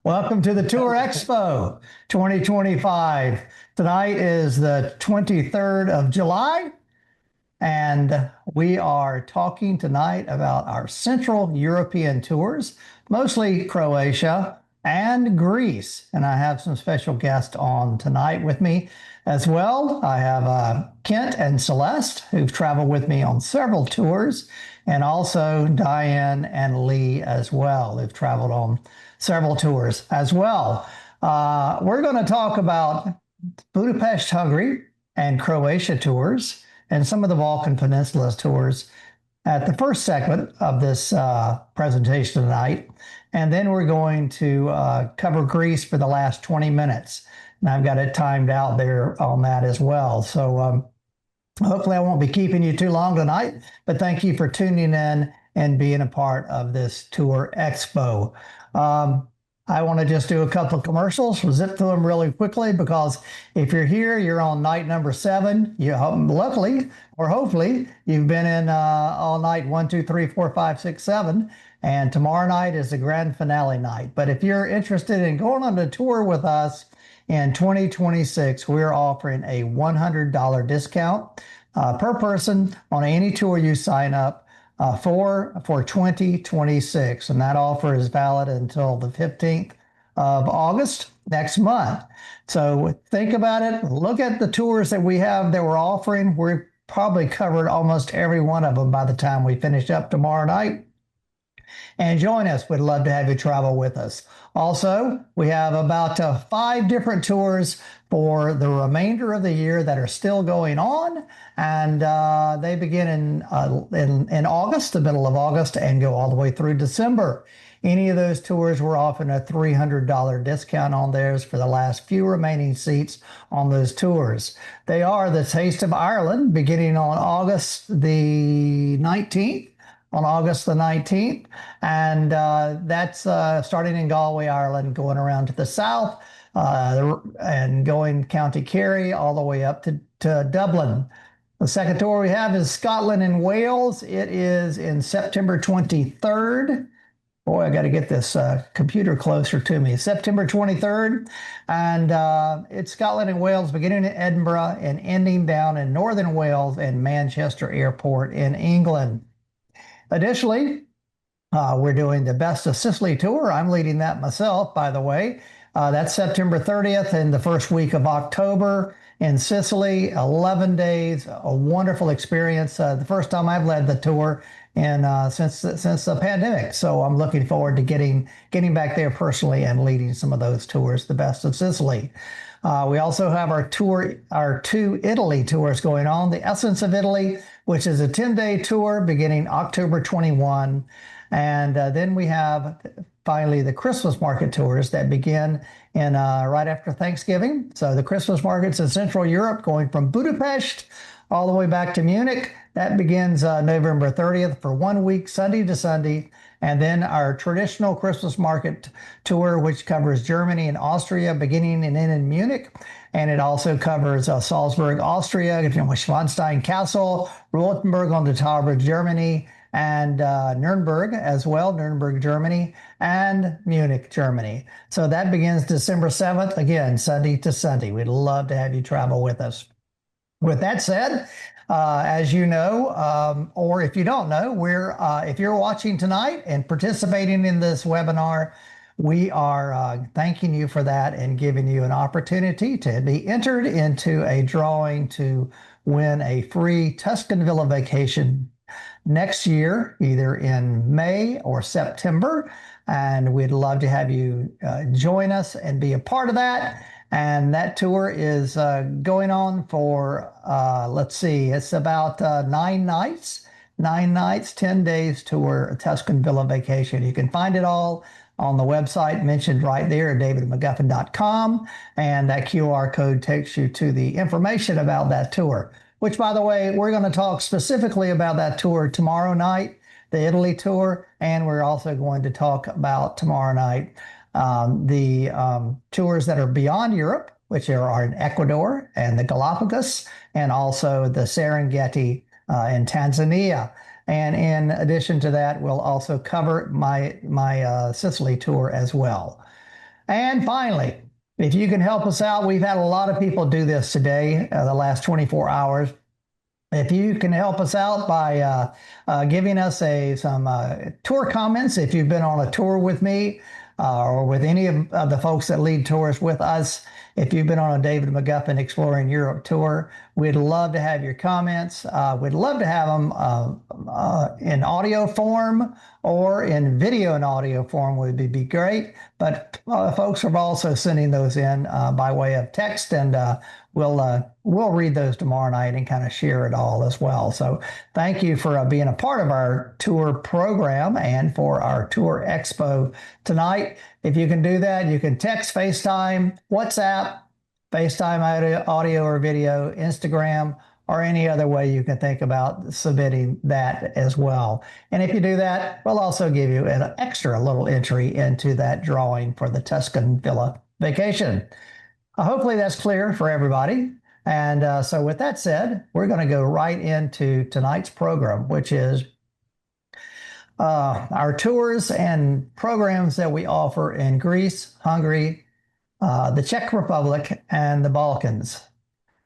Welcome to the Tour Expo 2025. Tonight is the 23rd of July, and we are talking tonight about our Central European tours, mostly Croatia and Greece. And I have some special guests on tonight with me as well. I have Kent and Celeste, who've traveled with me on several tours, and also Diane and Lee as well, who've traveled on several tours as well. We're going to talk about Budapest, Hungary, and Croatia tours, and some of the Balkan Peninsula tours at the first segment of this presentation tonight. And then we're going to cover Greece for the last 20 minutes. And I've got it timed out there on that as well. So hopefully I won't be keeping you too long tonight, but thank you for tuning in and being a part of this Tour Expo. I want to just do a couple of commercials. We'll zip through them really quickly because if you're here, you're on night number 7. You luckily or hopefully you've been in all night 1, 2, 3, 4, 5, 6, 7, and tomorrow night is the grand finale night. But if you're interested in going on a tour with us in 2026, we're offering a $100 discount per person on any tour you sign up for 2026, and that offer is valid until the 15th of August next month. So think about it. Look at the tours that we have that we're offering. We've probably covered almost every one of them by the time we finish up tomorrow night. And join us. We'd love to have you travel with us. Also, we have about 5 different tours for the remainder of the year that are still going on, and they begin in August, the middle of August, and go all the way through December. Any of those tours, we're offering a $300 discount on theirs for the last few remaining seats on those tours. They are the Taste of Ireland, beginning on August the 19th. On August the 19th, and that's starting in Galway, Ireland, going around to the south and going County Kerry all the way up to Dublin. The second tour we have is Scotland and Wales. It is in September 23rd. Boy, I got to get this computer closer to me. September 23rd, and it's Scotland and Wales, beginning in Edinburgh and ending down in northern Wales and Manchester Airport in England. Additionally, we're doing the Best of Sicily tour. I'm leading that myself, by the way. That's September 30th and the first week of October in Sicily. 11 days, a wonderful experience. The first time I've led the tour since the pandemic. So I'm looking forward to getting back there personally and leading some of those tours, the Best of Sicily. We also have our 2 Italy tours going on. The Essence of Italy, which is a 10-day tour beginning October 21. And then we have finally the Christmas market tours that begin in right after Thanksgiving. So the Christmas markets in Central Europe, going from Budapest all the way back to Munich. That begins November 30th for 1 week, Sunday to Sunday. And then our traditional Christmas market tour, which covers Germany and Austria, beginning and ending in Munich. And it also covers Salzburg, Austria, Schwanstein Castle, Rotenburg on the Tower Bridge, Germany, and Nuremberg as well, Nuremberg, Germany, and Munich, Germany. So that begins December 7th, again, Sunday to Sunday. We'd love to have you travel with us. With that said, as you know, or if you don't know, if you're watching tonight and participating in this webinar, we are thanking you for that and giving you an opportunity to be entered into a drawing to win a free Tuscan Villa vacation next year, either in May or September. And we'd love to have you join us and be a part of that. And that tour is going on for, let's see, it's about 9 nighs, 10 days tour, a Tuscan Villa vacation. You can find it all on the website mentioned right there at davidmcguffin.com. And that QR code takes you to the information about that tour, which, by the way, we're going to talk specifically about that tour tomorrow night, the Italy tour. And we're also going to talk about tomorrow night the tours that are beyond Europe, which are in Ecuador and the Galapagos, and also the Serengeti in Tanzania. And in addition to that, we'll also cover my Sicily tour as well. And finally, if you can help us out, we've had a lot of people do this today, the last 24 hours. If you can help us out by giving us some tour comments, if you've been on a tour with me or with any of the folks that lead tours with us, if you've been on a David McGuffin Exploring Europe tour, we'd love to have your comments. We'd love to have them in audio form or in video and audio form would be great. But folks are also sending those in by way of text, and we'll read those tomorrow night and kind of share it all as well. So thank you for being a part of our tour program and for our tour expo tonight. If you can do that, you can text, FaceTime, WhatsApp, FaceTime audio or video, Instagram, or any other way you can think about submitting that as well. And if you do that, we'll also give you an extra little entry into that drawing for the Tuscan Villa vacation. Hopefully that's clear for everybody. And so with that said, we're going to go right into tonight's program, which is our tours and programs that we offer in Greece, Hungary, the Czech Republic, and the Balkans.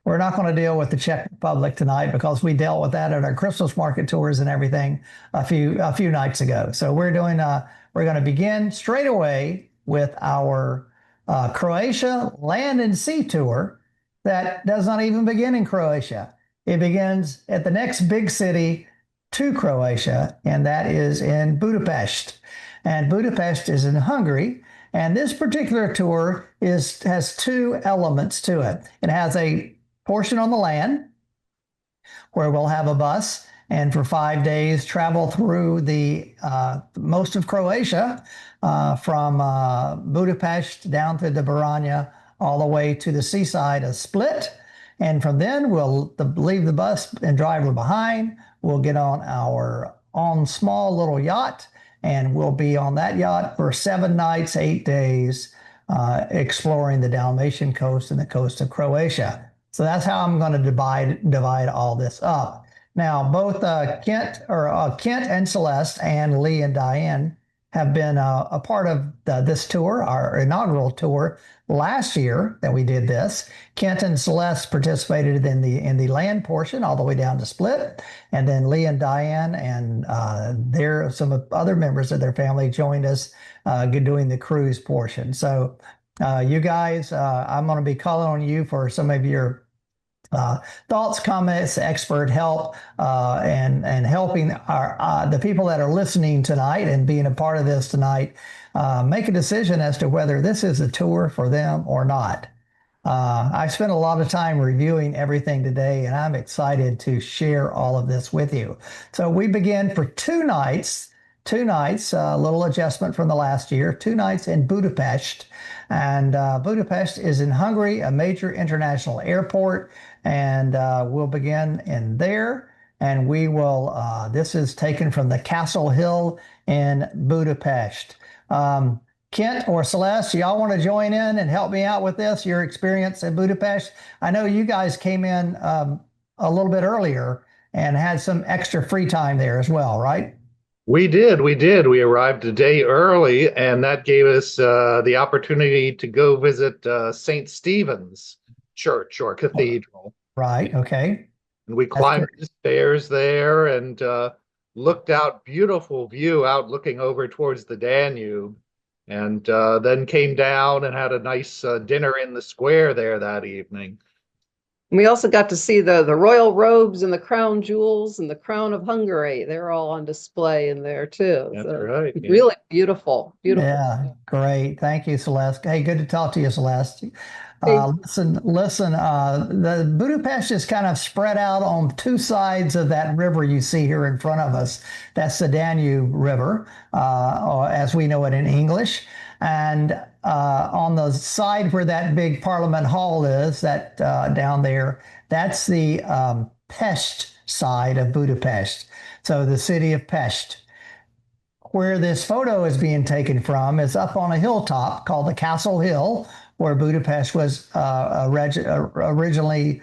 We're not going to deal with the Czech Republic tonight because we dealt with that at our Christmas market tours and everything a few nights ago. So we're going to begin straight away with our Croatia land and sea tour that does not even begin in Croatia. It begins at the next big city to Croatia, and that is in Budapest. And Budapest is in Hungary. And this particular tour has two elements to it. It has a portion on the land where we'll have a bus and for 5 days travel through the most of Croatia from Budapest down to Dubrovnik all the way to the seaside of Split. And from then we'll leave the bus and driver behind. We'll get on our own small little yacht, and we'll be on that yacht for 7 nights, 8 days, exploring the Dalmatian coast and the coast of Croatia. So that's how I'm going to divide all this up. Now, both Kent and Celeste and Lee and Diane have been a part of this tour, our inaugural tour last year that we did this. Kent and Celeste participated in the land portion all the way down to Split, and then Lee and Diane and some other members of their family joined us doing the cruise portion. So you guys, I'm going to be calling on you for some of your thoughts, comments, expert help, and helping the people that are listening tonight and being a part of this tonight make a decision as to whether this is a tour for them or not. I spent a lot of time reviewing everything today, and I'm excited to share all of this with you. So we begin for 2 nights, a little adjustment from the last year, 2 nights in Budapest. And Budapest is in Hungary, a major international airport. And we'll begin in there. And we will, this is taken from the Castle Hill in Budapest. Kent or Celeste, y'all want to join in and help me out with this, your experience in Budapest? I know you guys came in a little bit earlier and had some extra free time there as well, right? We did. We arrived a day early, and that gave us the opportunity to go visit St. Stephen's Church or Cathedral. Right. Okay. And we climbed the stairs there and looked out, beautiful view out looking over towards the Danube, and then came down and had a nice dinner in the square there that evening. We also got to see the royal robes and the crown jewels and the crown of Hungary. They're all on display in there too. That's so right. Yeah. Really beautiful. Yeah, great. Thank you, Celeste. Hey, good to talk to you, Celeste. Listen, the Budapest is kind of spread out on 2 sides of that river you see here in front of us. That's the Danube River, or as we know it in English. And on the side where that big Parliament Hall is, that down there, that's the Pest side of Budapest. So the city of Pest. Where this photo is being taken from is up on a hilltop called the Castle Hill, where Budapest was originally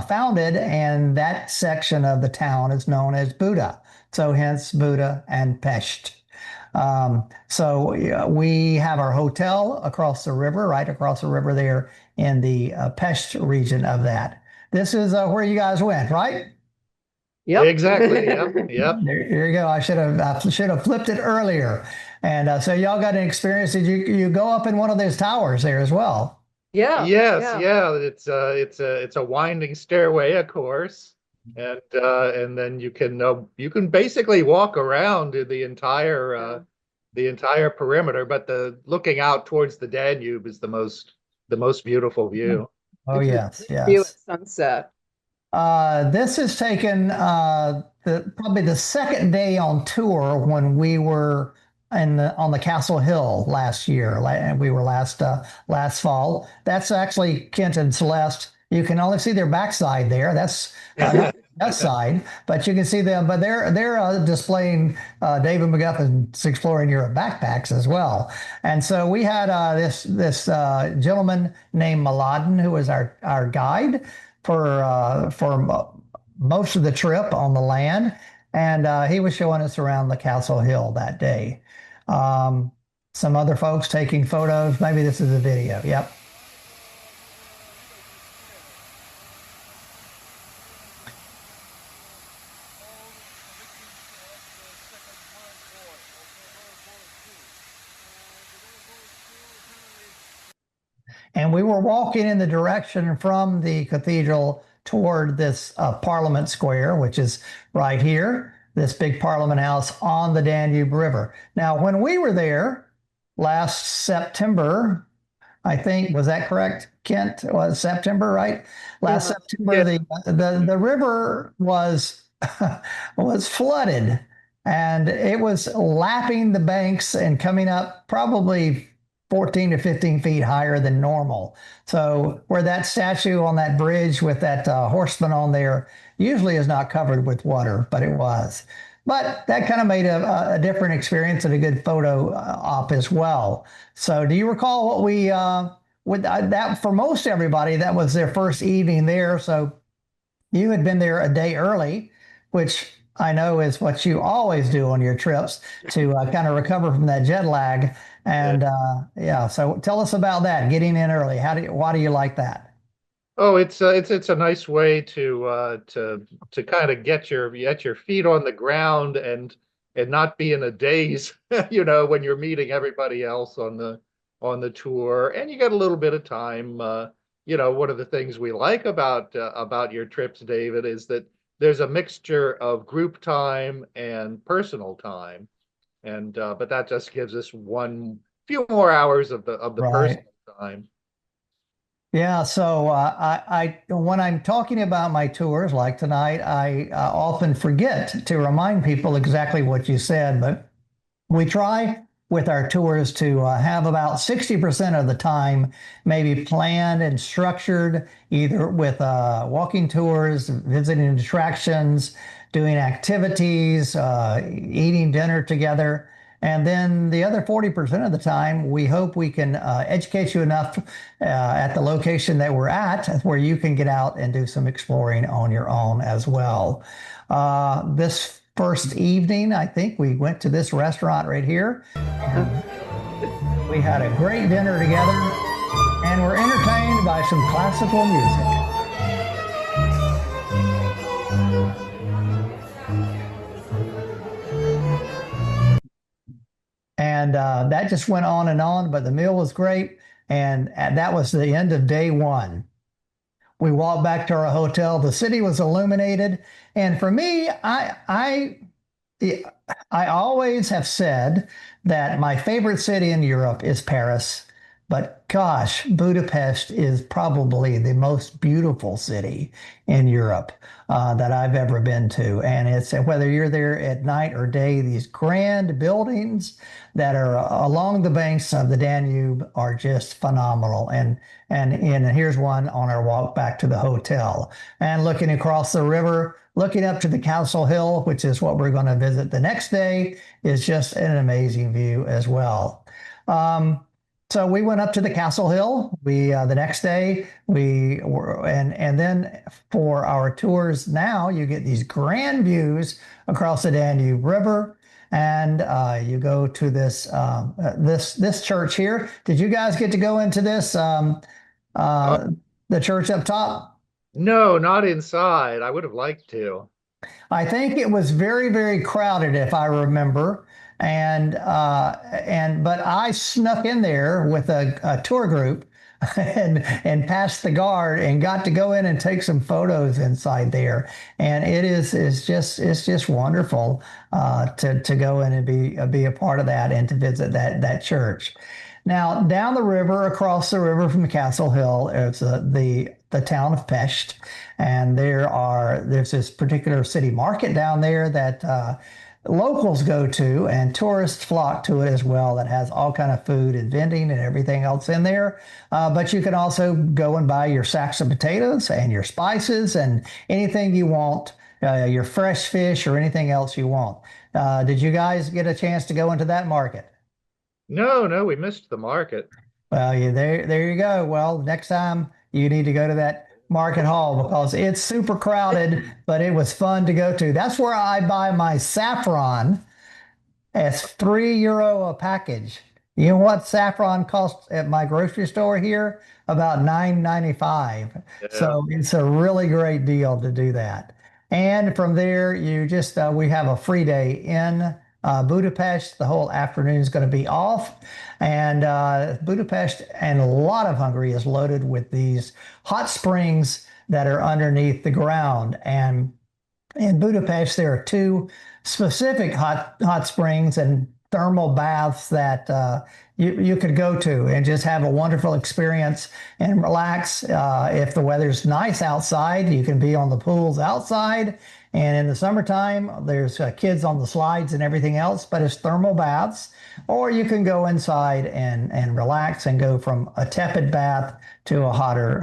founded, and that section of the town is known as Buda. So hence Buda and Pest. So we have our hotel across the river, right across the river there in the Pest region of that. This is where you guys went, right? Yep. Exactly. Yep. Yep. There you go. I should have flipped it earlier. And so y'all got an experience. Did you go up in one of those towers there as well? Yeah, Yes, yeah. yeah, it's a winding stairway, of course, and then you can basically walk around the entire perimeter, but the looking out towards the Danube is the most beautiful view. Oh It's a yes, great view yes. at sunset. This is taken probably the second day on tour when we were on the Castle Hill last year. And we were last fall. That's actually Kent and Celeste. You can only see their backside there. That's not that side, but you can see them. But they're displaying David McGuffin's Exploring Europe backpacks as well. And so we had this gentleman named Mladen who was our guide for most of the trip on the land, and he was showing us around the Castle Hill that day. Um, some other folks taking photos. Maybe this is a video. Yep. And we were walking in the direction from the cathedral toward this Parliament Square, which is right here, this big Parliament House on the Danube River. Now, when we were there last September, I think, was that correct, Kent? It was September, right? Last Yeah. September, Yeah. the river was was flooded, and it was lapping the banks and coming up probably 14 to 15 feet higher than normal. So where that statue on that bridge with that horseman on there usually is not covered with water, but it was. But that kind of made a different experience and a good photo op as well. So do you recall what we with that for most everybody that was their first evening there? So you had been there a day early, which I know is what you always do on your trips to kind of recover from that jet lag. Yeah. And yeah, so tell us about that, getting in early. Why do you like that? Oh, it's a nice way to kind of get your feet on the ground and not be in a daze, when you're meeting everybody else on the tour, and you get a little bit of time. One of the things we like about your trips, David, is that there's a mixture of group time and personal time, and but that just gives us one few more hours of the Right. personal time. Yeah, so when I'm talking about my tours like tonight, I often forget to remind people exactly what you said, but we try with our tours to have about 60% of the time maybe planned and structured, either with walking tours, visiting attractions, doing activities, eating dinner together. And then the other 40% of the time, we hope we can educate you enough at the location that we're at where you can get out and do some exploring on your own as well. This first evening, I think we went to this restaurant right here. We had a great dinner together and were entertained by some classical music. And that just went on, but the meal was great. And that was the end of day one. We walked back to our hotel. The city was illuminated. And for me, I always have said that my favorite city in Europe is Paris, but gosh, Budapest is probably the most beautiful city in Europe that I've ever been to. And it's whether you're there at night or day, these grand buildings that are along the banks of the Danube are just phenomenal. And here's one on our walk back to the hotel. And looking across the river, looking up to the Castle Hill, which is what we're going to visit the next day, is just an amazing view as well. So we went up to the Castle Hill. We the next day we were, and then for our tours now, you get these grand views across the Danube River. and you go to this church here. Did you guys get to go into this Uh, the church up top? no, not inside. I would have liked to. I think it was very, very crowded, if I remember. But I snuck in there with a tour group and passed the guard and got to go in and take some photos inside there. And it's just wonderful to go in and be a part of that and to visit that church. Now, down the river, across the river from Castle Hill, is the town of Pest, and there's this particular city market down there that locals go to, and tourists flock to it as well. That has all kind of food and vending and everything else in there. But you can also go and buy your sacks of potatoes and your spices and anything you want, your fresh fish or anything else you want. Did you guys get a chance to go into that market? No, no, we missed the market. Well, there you go. Well, next time you need to go to that market hall because it's super crowded, but it was fun to go to. That's where I buy my saffron. It's €3 a package. You know what saffron costs at my grocery store here? About $9.95. Yeah. So it's a really great deal to do that. And from there, we have a free day in Budapest. The whole afternoon is going to be off. And Budapest and a lot of Hungary is loaded with these hot springs that are underneath the ground. And in Budapest, there are two specific hot springs and thermal baths that you could go to and just have a wonderful experience and relax. If the weather's nice outside, you can be on the pools outside. And in the summertime, there's kids on the slides and everything else, but it's thermal baths. Or you can go inside and relax and go from a tepid bath to a hotter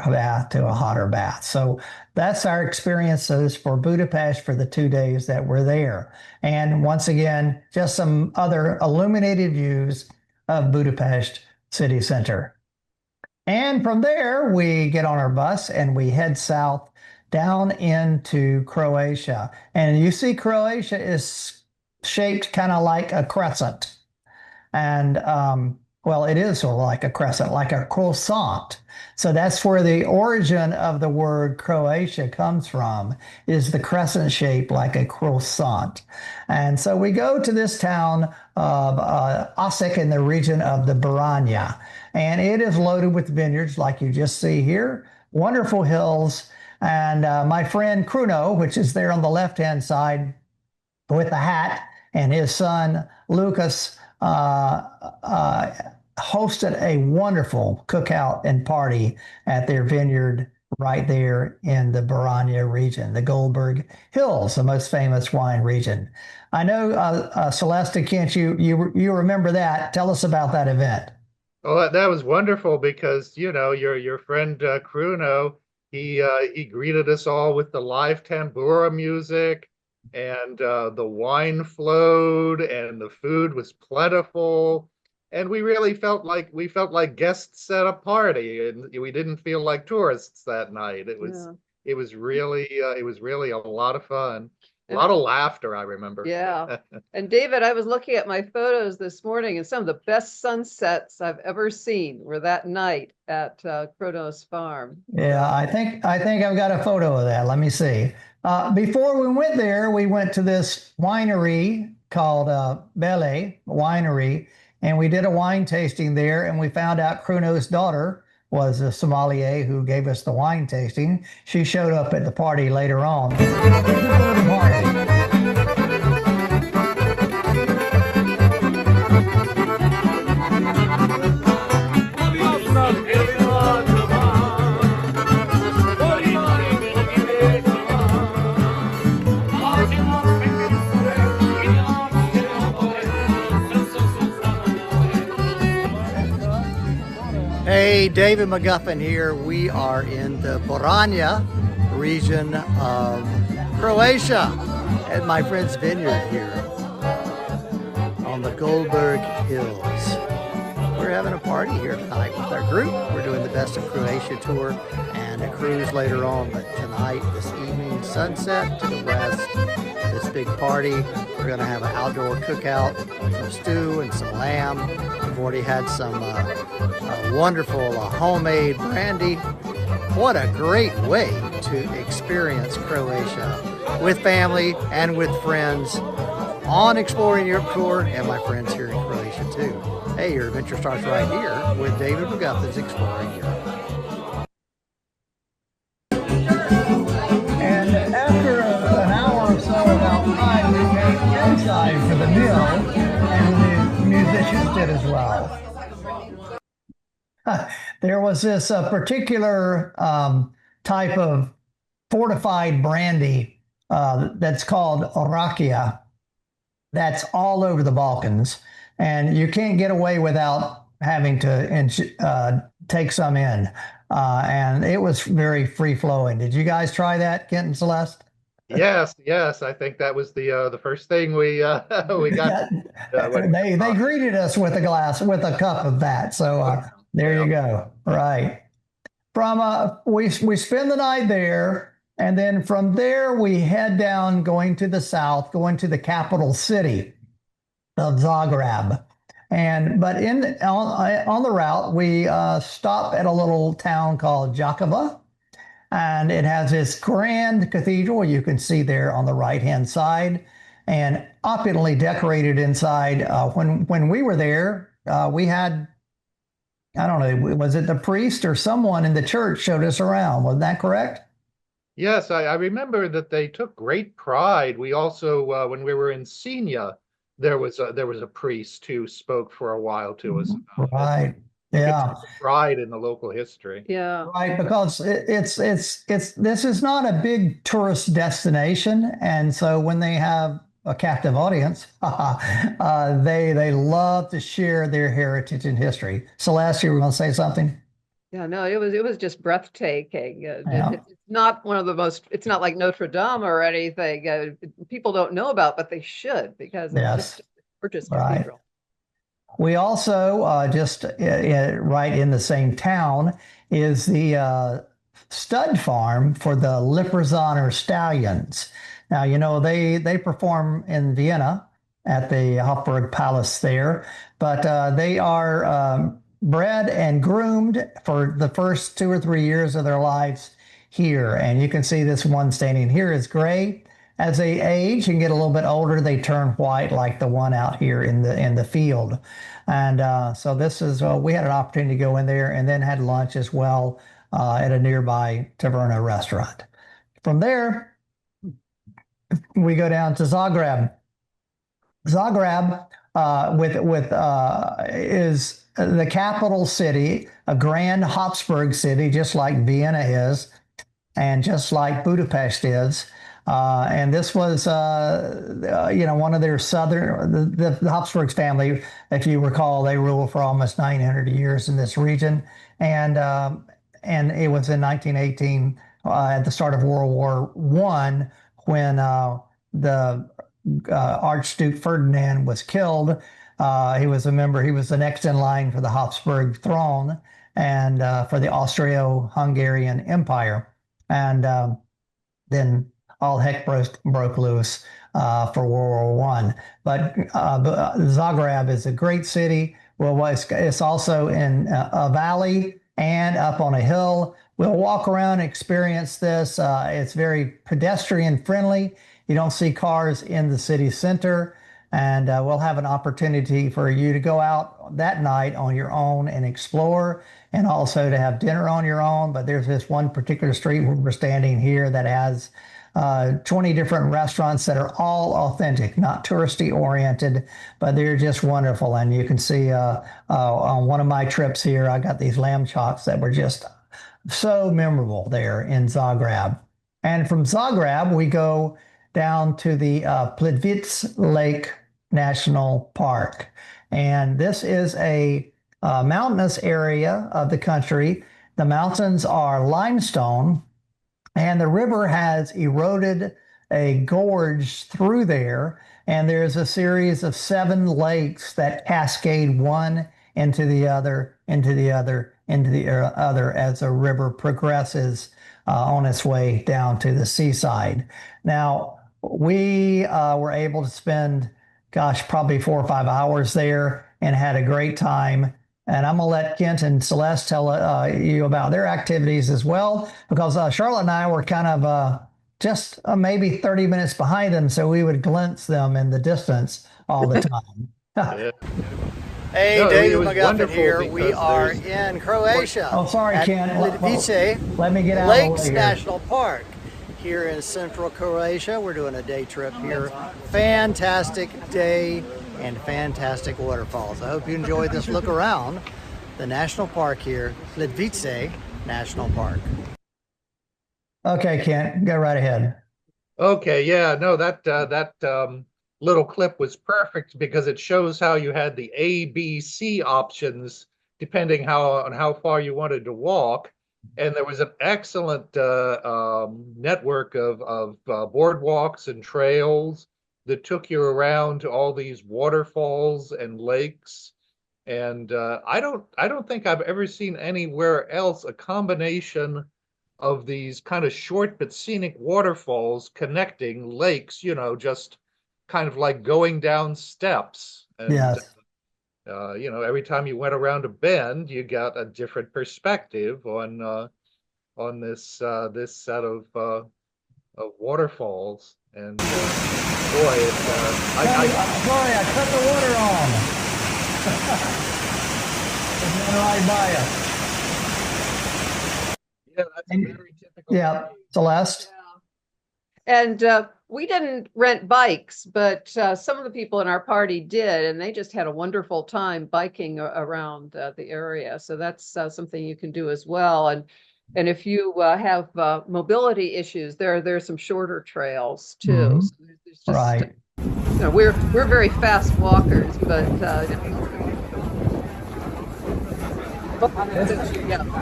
bath. So that's our experiences for Budapest for the 2 days that we're there. And once again, just some other illuminated views of Budapest city center. And from there, we get on our bus and we head south down into Croatia. And you see Croatia is shaped kind of like a crescent. And well, it is sort of like a crescent, like a croissant. So that's where the origin of the word Croatia comes from, is the crescent shape like a croissant. And so we go to this town of Osijek in the region of the Baranja. And it is loaded with vineyards like you just see here, wonderful hills. And my friend Kruno, which is there on the left-hand side with the hat, and his son Lucas hosted a wonderful cookout and party at their vineyard right there in the Baranja region, the Goldberg Hills, the most famous wine region. I know, Celeste, can't you remember that? Tell us about that event. Oh, that was wonderful because, you know, your friend Kruno, he greeted us all with the live tambura music, and the wine flowed, and the food was plentiful, and we really felt like guests at a party, and we didn't feel like tourists that night. Yeah. It was really a lot of fun, a And lot of laughter, I remember. yeah. And David, I was looking at my photos this morning, and some of the best sunsets I've ever seen were that night at Kronos Farm. Yeah, I think I've got a photo of that. Let me see. Before we went there, we went to this winery called Bele Winery, and we did a wine tasting there, and we found out Kruno's daughter was a sommelier who gave us the wine tasting. She showed up at the party later on. Hey, David McGuffin here. We are in the Baranja region of Croatia at my friend's vineyard here on the Goldberg Hills. we're having a party here tonight with our group. We're doing the Best of Croatia tour and a cruise later on, but tonight, this evening, sunset to the west, this big party. We're going to have an outdoor cookout, some stew and some lamb. We've already had some wonderful homemade brandy. What a great way to experience Croatia with family and with friends on Exploring Europe Tour, and my friends here in Croatia too. Hey, your adventure starts right here with David McGuffins Exploring Europe. And after an hour or so of outside, we came inside for the meal, and the musicians did as well. There was this particular type of fortified brandy that's called Orakia. That's all over the Balkans, and you can't get away without having to take some in. And it was very free flowing. Did you guys try that, Kent and Celeste? Yes, yes. I think that was the first thing we got. They greeted us with a cup of that. So there you go. Right. From we spend the night there. And then from there, we head down, going to the south, going to the capital city of Zagreb. But on the route, we stop at a little town called Jakova, and it has this grand cathedral you can see there on the right-hand side, and opulently decorated inside. When we were there, we had, I don't know, was it the priest or someone in the church showed us around? Wasn't that correct? Yes, I remember that they took great pride. We also, when we were in Senia, there was a priest who spoke for a while to us about right. Yeah. Pride in the local history. Yeah. Right, because it's this is not a big tourist destination, and so when they have a captive audience, they love to share their heritage and history. Celeste, you were going to say something? Yeah, no, it was just breathtaking. Yeah. It's not one of the most, it's not like Notre Dame or anything people don't know about, but they should, because it's just a gorgeous cathedral. We also, just right in the same town, is the stud farm for the Lipizzaner stallions. Now, you know, they perform in Vienna at the Hofburg Palace there, but they are bred and groomed for the first 2 or 3 years of their lives here. And you can see this one standing here is gray. As they age and get a little bit older, they turn white like the one out here in the field. And so this is, we had an opportunity to go in there and then had lunch as well at a nearby Taverna restaurant. From there, we go down to Zagreb. Zagreb is the capital city, a grand Habsburg city, just like Vienna is, and just like Budapest is. And this was, one of their southern, the Habsburg family, if you recall, they ruled for almost 900 years in this region. And it was in 1918, at the start of World War I, when the Archduke Ferdinand was killed. He was the next in line for the Habsburg throne and for the Austro-Hungarian Empire. And then all heck broke loose for World War I. But Zagreb is a great city. Well, it's also in a valley and up on a hill. We'll walk around and experience this. It's very pedestrian friendly. You don't see cars in the city center. And we'll have an opportunity for you to go out that night on your own and explore, and also to have dinner on your own. But there's this one particular street where we're standing here that has 20 different restaurants that are all authentic, not touristy oriented, but they're just wonderful. And you can see on one of my trips here, I got these lamb chops that were just so memorable there in Zagreb. And from Zagreb, we go down to the Plitvice Lake National Park. And this is a mountainous area of the country. The mountains are limestone, and the river has eroded a gorge through there. And there's a series of 7 lakes that cascade one into the other, into the other, into the other as the river progresses on its way down to the seaside. Now, we were able to spend, gosh, probably 4 or 5 hours there and had a great time. And I'm going to let Kent and Celeste tell you about their activities as well, because Charlotte and I were kind of just maybe 30 minutes behind them, so we would glimpse them in the distance all the time. Yeah. Hey, No, it David was McGuffin wonderful here. We because are there's- in Croatia. Oh, sorry, at Ken. Plitvice Let me get out of the Lakes way here. National Park here in central Croatia. We're doing a day trip here. Fantastic day and fantastic waterfalls. I hope you enjoyed this look around the national park here, Plitvice National Park. Okay, Kent, go right ahead. Okay, yeah, no, that little clip was perfect because it shows how you had the A, B, C options depending on how far you wanted to walk, and there was an excellent network of boardwalks and trails that took you around to all these waterfalls and lakes. And I don't think I've ever seen anywhere else a combination of these kind of short but scenic waterfalls connecting lakes, just kind of like going down steps. And Yes. every time you went around a bend, you got a different perspective on this set of waterfalls. And boy, Sorry, I cut the water on. It's going right by us. yeah, that's a very typical. Yeah, Celeste. And we didn't rent bikes, but some of the people in our party did, and they just had a wonderful time biking around the area. So that's something you can do as well. And if you have mobility issues, there's some shorter trails too. Mhm. So there's just, Right. we're very fast walkers, but yeah.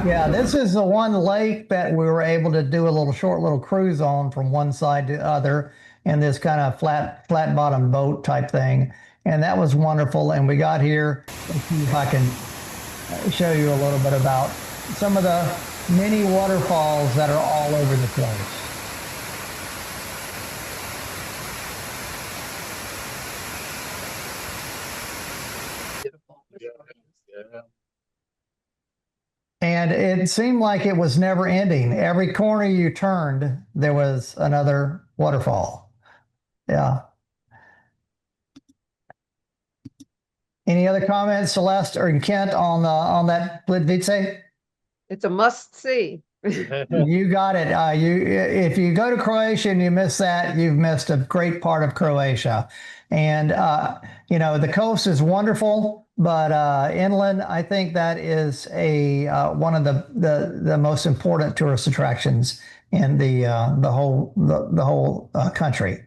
Yeah, this is the one lake that we were able to do a short little cruise on from one side to the other in this kind of flat bottom boat type thing. And that was wonderful. And we got here, let's see if I can show you a little bit about some of the many waterfalls that are all over the place. Yeah. And it seemed like it was never ending. Every corner you turned, there was another waterfall. Yeah. Any other comments, Celeste or Kent, on that Plitvice? It's a must see. You got it. If you go to Croatia and you miss that, you've missed a great part of Croatia. And the coast is wonderful, but inland, I think that is one of the most important tourist attractions in the whole country.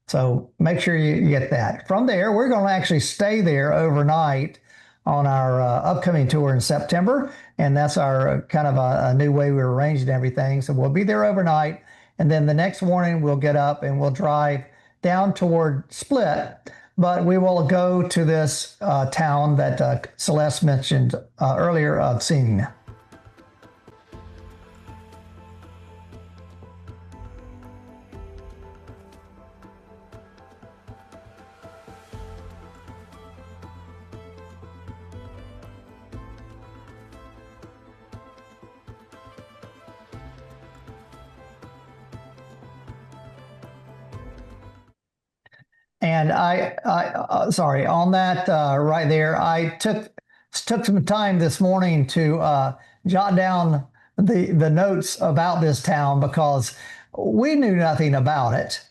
So make sure you get that. From there, we're going to actually stay there overnight on our upcoming tour in September. And that's our kind of a new way we're arranging everything. So we'll be there overnight. And then the next morning we'll get up and we'll drive down toward Split. But we will go to this town that Celeste mentioned earlier of Sin. And sorry, on that right there, I took some time this morning to jot down the notes about this town because we knew nothing about it.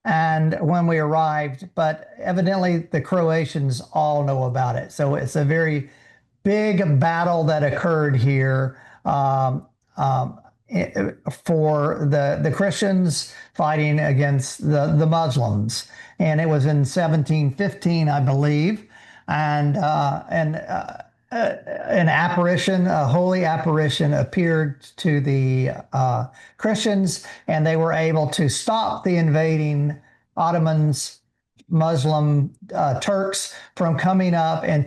And when we arrived, but evidently the Croatians all know about it. So it's a very big battle that occurred here for the Christians fighting against the Muslims. And it was in 1715, I believe. And an apparition, a holy apparition, appeared to the Christians, and they were able to stop the invading Ottomans Muslim Turks from coming up and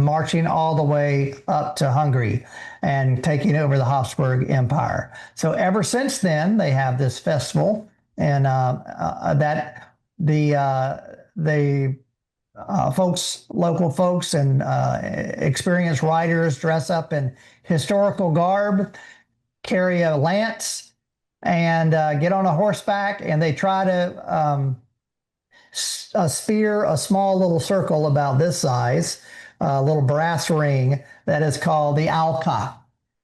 marching all the way up to Hungary and taking over the Habsburg Empire. So ever since then, they have this festival, and that the local folks and experienced riders dress up in historical garb, carry a lance, and get on a horseback, and they try to spear a small little circle about this size, a little brass ring that is called the Alka.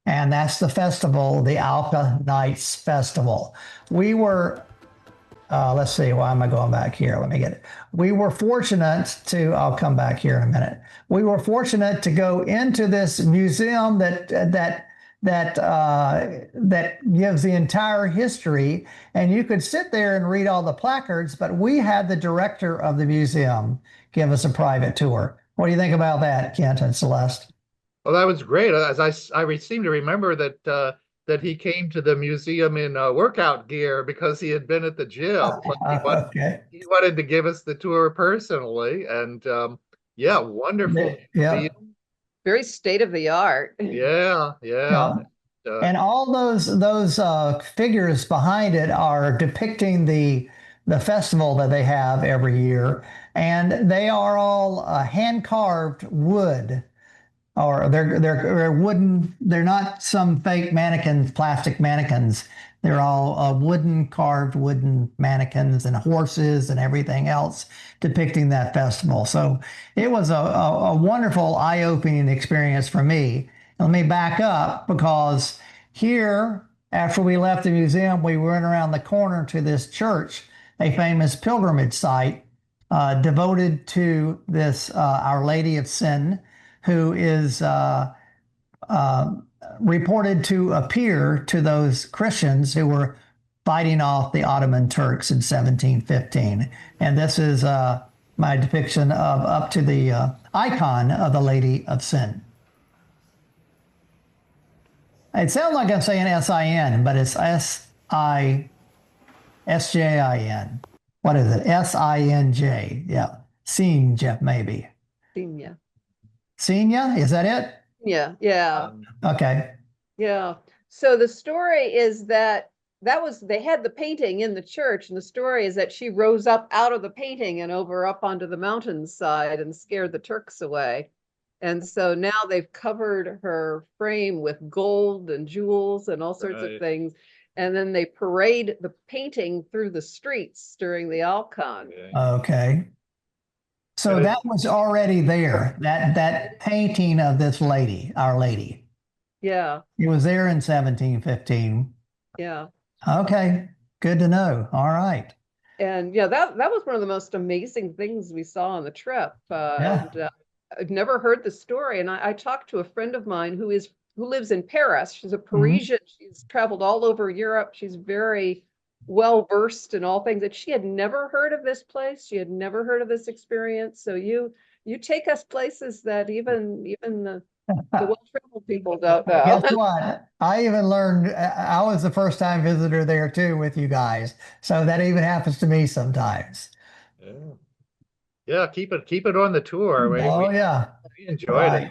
And that's the festival, the Alka Nights Festival. We were, let's see, why am I going back here? Let me get it. We were fortunate to, I'll come back here in a minute. We were fortunate to go into this museum that gives the entire history, and you could sit there and read all the placards, but we had the director of the museum give us a private tour. What do you think about that, Kent and Celeste? Well, that was great. As I seem to remember that he came to the museum in workout gear because he had been at the gym. But he wanted to give us the tour personally, and yeah, wonderful. Yeah. Very state of the art. Yeah. And all those figures behind it are depicting the festival that they have every year, and they are all hand carved wood, or they're wooden. They're not some fake mannequins, plastic mannequins. They're all carved wooden mannequins and horses and everything else depicting that festival. So it was a wonderful, eye-opening experience for me. Let me back up, because here, after we left the museum, we went around the corner to this church, a famous pilgrimage site devoted to this Our Lady of Sin, who is reported to appear to those Christians who were fighting off the Ottoman Turks in 1715. And this is my depiction of up to the icon of the Lady of Sin. It sounds like I'm saying S-I-N, but it's S-I-S-J-I-N. What is it? S-I-N-J. Yeah. Sinja, maybe. Sinja. Sinja? Is that it? Yeah. Okay. Yeah. So the story is that they had the painting in the church, and the story is that she rose up out of the painting and up onto the mountainside and scared the Turks away. And so now they've covered her frame with gold and jewels and all sorts of things. And then they parade the painting through the streets during the Alcan. Okay. So that was already there, that painting of this lady, Our Lady. Yeah. It was there in 1715. Yeah. Okay. Good to know. All right. And yeah, that was one of the most amazing things we saw on the trip. And I've never heard the story. And I talked to a friend of mine who lives in Paris. She's a Parisian. She's traveled all over Europe. She's very well versed in all things, that she had never heard of this place. She had never heard of this experience. So you take us places that even the well-traveled people don't know. Guess what? I even learned, I was the first time visitor there too with you guys. So that even happens to me sometimes. Yeah, keep it on the tour. We enjoyed it.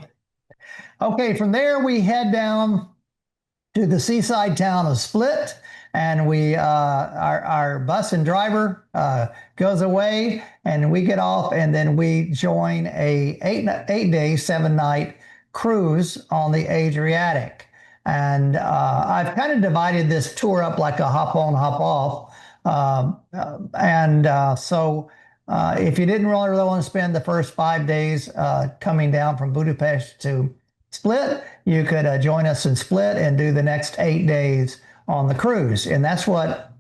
Okay, from there we head down to the seaside town of Split, and we our bus and driver goes away, and we get off, and then we join a 8-day, 7-night cruise on the Adriatic. And I've kind of divided this tour up like a hop on, hop off. So if you didn't really want to spend the first 5 days coming down from Budapest to Split, you could join us in Split and do the next 8 days on the cruise. And that's what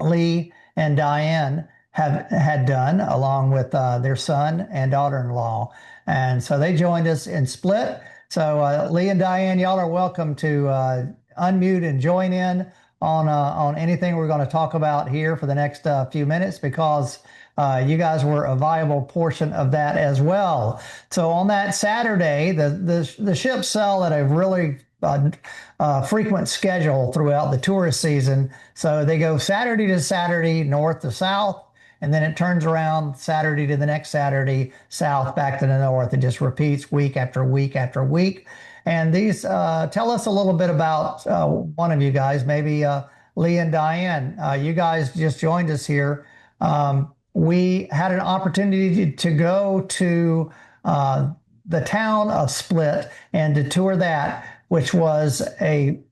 Lee and Diane had done, along with their son and daughter-in-law. And so they joined us in Split. So Lee and Diane, y'all are welcome to unmute and join in on anything we're going to talk about here for the next few minutes, because you guys were a viable portion of that as well. So on that Saturday, the ships sail at a really frequent schedule throughout the tourist season. So they go Saturday to Saturday, north to south, and then it turns around Saturday to the next Saturday, south back to the north. It just repeats week after week after week. And these, tell us a little bit about one of you guys, maybe Lee and Diane. You guys just joined us here. We had an opportunity to go to the town of Split and to tour that, which was an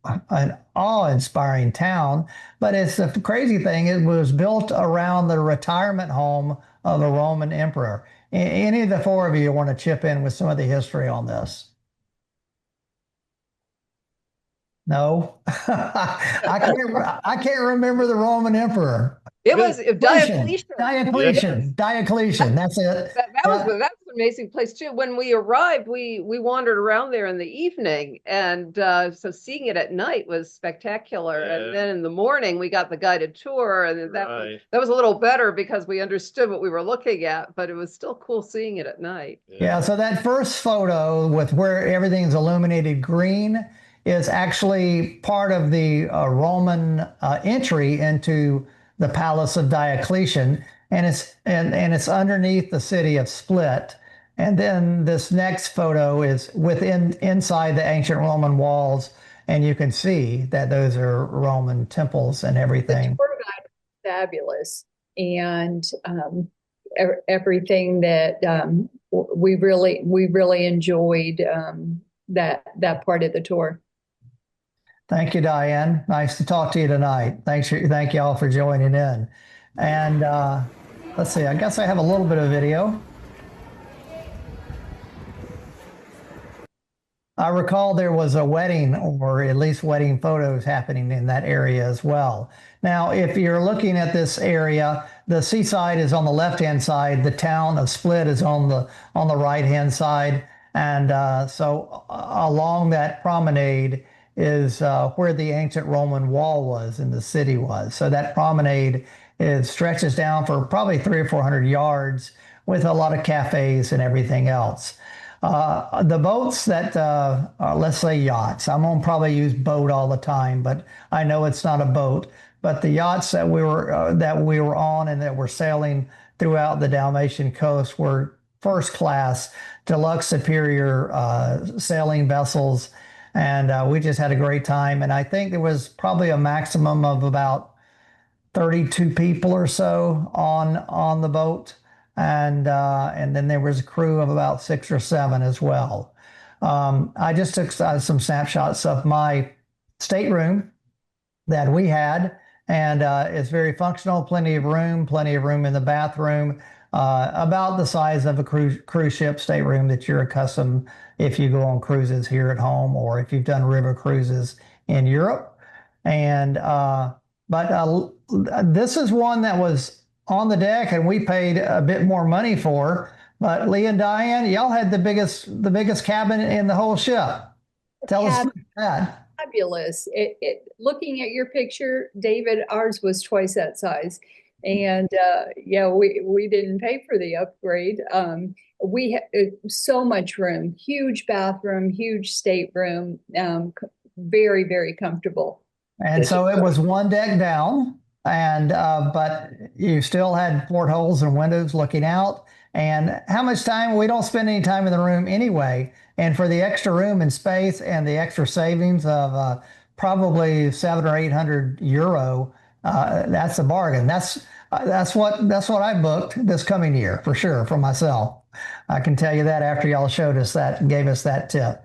awe-inspiring town. But it's the crazy thing, it was built around the retirement home of a Roman emperor. Any of the four of you want to chip in with some of the history on this? No, I can't remember the Roman emperor. It was Diocletian. Diocletian. That's it. That was an amazing place too. When we arrived, we wandered around there in the evening, and so seeing it at night was spectacular. Yeah. And then in the morning, we got the guided tour, and Right. that was a little better because we understood what we were looking at. But it was still cool seeing it at night. Yeah. So that first photo with where everything's illuminated green is actually part of the Roman entry into the Palace of Diocletian, and it's underneath the city of Split. And then this next photo is inside the ancient Roman walls, and you can see that those are Roman temples and everything. The tour guide was fabulous, and everything that we really enjoyed that part of the tour. Thank you, Diane. Nice to talk to you tonight. Thank you all for joining in. And let's see, I guess I have a little bit of video. I recall there was a wedding, or at least wedding photos happening in that area as well. Now, if you're looking at this area, the seaside is on the left-hand side. The town of Split is on the right-hand side. And so along that promenade is where the ancient Roman wall was and the city was. So that promenade stretches down for probably 300 or 400 yards with a lot of cafes and everything else. The boats that, let's say yachts, I'm gonna probably use boat all the time, but I know it's not a boat. But the yachts that we were on and that were sailing throughout the Dalmatian coast were first class, deluxe superior sailing vessels. And we just had a great time. And I think there was probably a maximum of about 32 people or so on the boat. And then there was a crew of about 6 or 7 as well. I just took some snapshots of my stateroom that we had. And it's very functional, plenty of room in the bathroom, about the size of a cruise ship stateroom that you're accustomed if you go on cruises here at home or if you've done river cruises in Europe. And but this is one that was on the deck and we paid a bit more money for. But Lee and Diane, y'all had the biggest cabin in the whole ship. Tell us about that. Fabulous. Looking at your picture, David, ours was twice that size. And yeah, we didn't pay for the upgrade. We had so much room, huge bathroom, huge stateroom, very, very comfortable. And so it was one deck down, and but you still had portholes and windows looking out. And how much time? We don't spend any time in the room anyway. And for the extra room and space and the extra savings of probably 700 or 800 euro, that's a bargain. That's what I booked this coming year for sure for myself. I can tell you that after y'all showed us that and gave us that tip.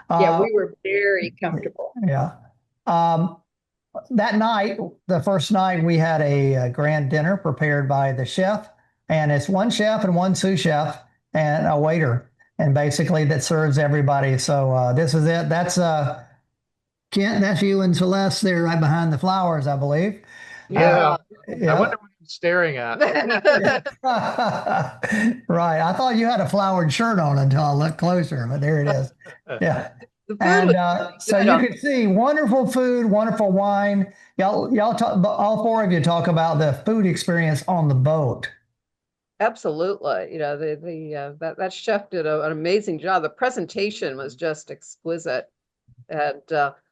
Yeah, we were very comfortable. Yeah. That night, the first night, we had a grand dinner prepared by the chef, and it's one chef and one sous chef and a waiter, and basically that serves everybody. So this is it. That's Kent, that's you and Celeste there right behind the flowers, I believe. Yeah. Yeah. I wonder what I'm staring at. Right. I thought you had a flowered shirt on until I looked closer, but there it is. Yeah. And so you can see wonderful food, wonderful wine. Y'all talk, all four of you talk about the food experience on the boat. Absolutely. You know, that chef did an amazing job. The presentation was just exquisite. And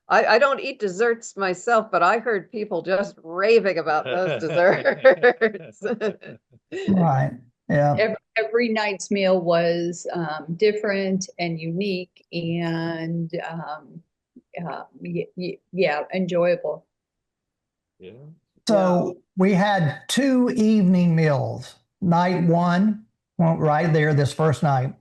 I don't eat desserts myself, but I heard people just raving about those desserts. Right. Yeah. Every night's meal was different and unique and yeah, enjoyable. Yeah. So we had two evening meals. Night one, well, right there, this first night,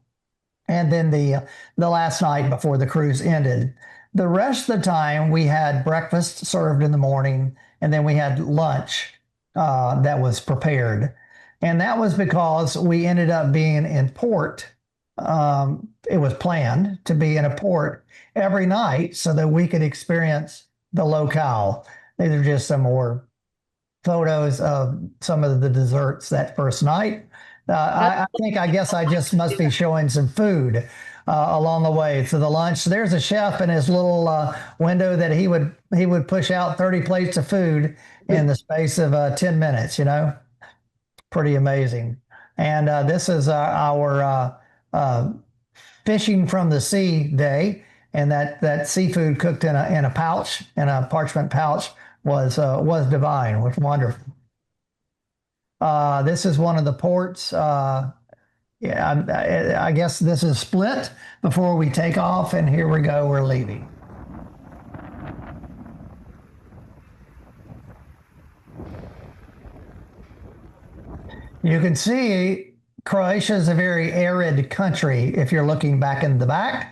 and then the last night before the cruise ended. The rest of the time, we had breakfast served in the morning, and then we had lunch that was prepared. And that was because we ended up being in port. It was planned to be in a port every night so that we could experience the locale. These are just some more photos of some of the desserts that first night. I guess I just must be showing some food along the way to the lunch. There's a chef in his little window that he would push out 30 plates of food in the space of 10 minutes, pretty amazing. And this is our fishing from the sea day. And that seafood cooked in a pouch, in a parchment pouch, was divine, was wonderful. This is one of the ports. Yeah, I guess this is Split before we take off, and here we go, we're leaving. You can see Croatia is a very arid country if you're looking back in the back.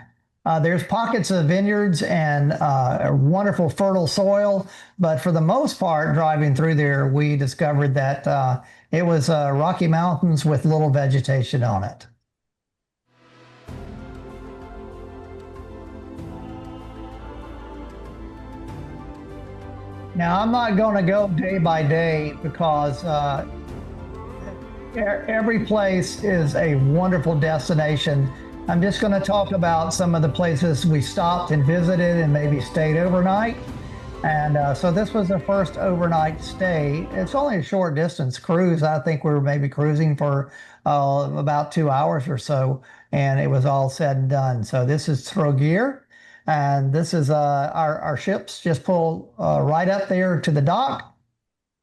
There's pockets of vineyards and a wonderful fertile soil, but for the most part, driving through there, we discovered that it was rocky mountains with little vegetation on it. Now, I'm not going to go day by day because every place is a wonderful destination. I'm just going to talk about some of the places we stopped and visited and maybe stayed overnight. And so this was the first overnight stay. It's only a short distance cruise. I think we were maybe cruising for about 2 hours or so, and it was all said and done. So this is Trogir, and this is our ships just pull right up there to the dock.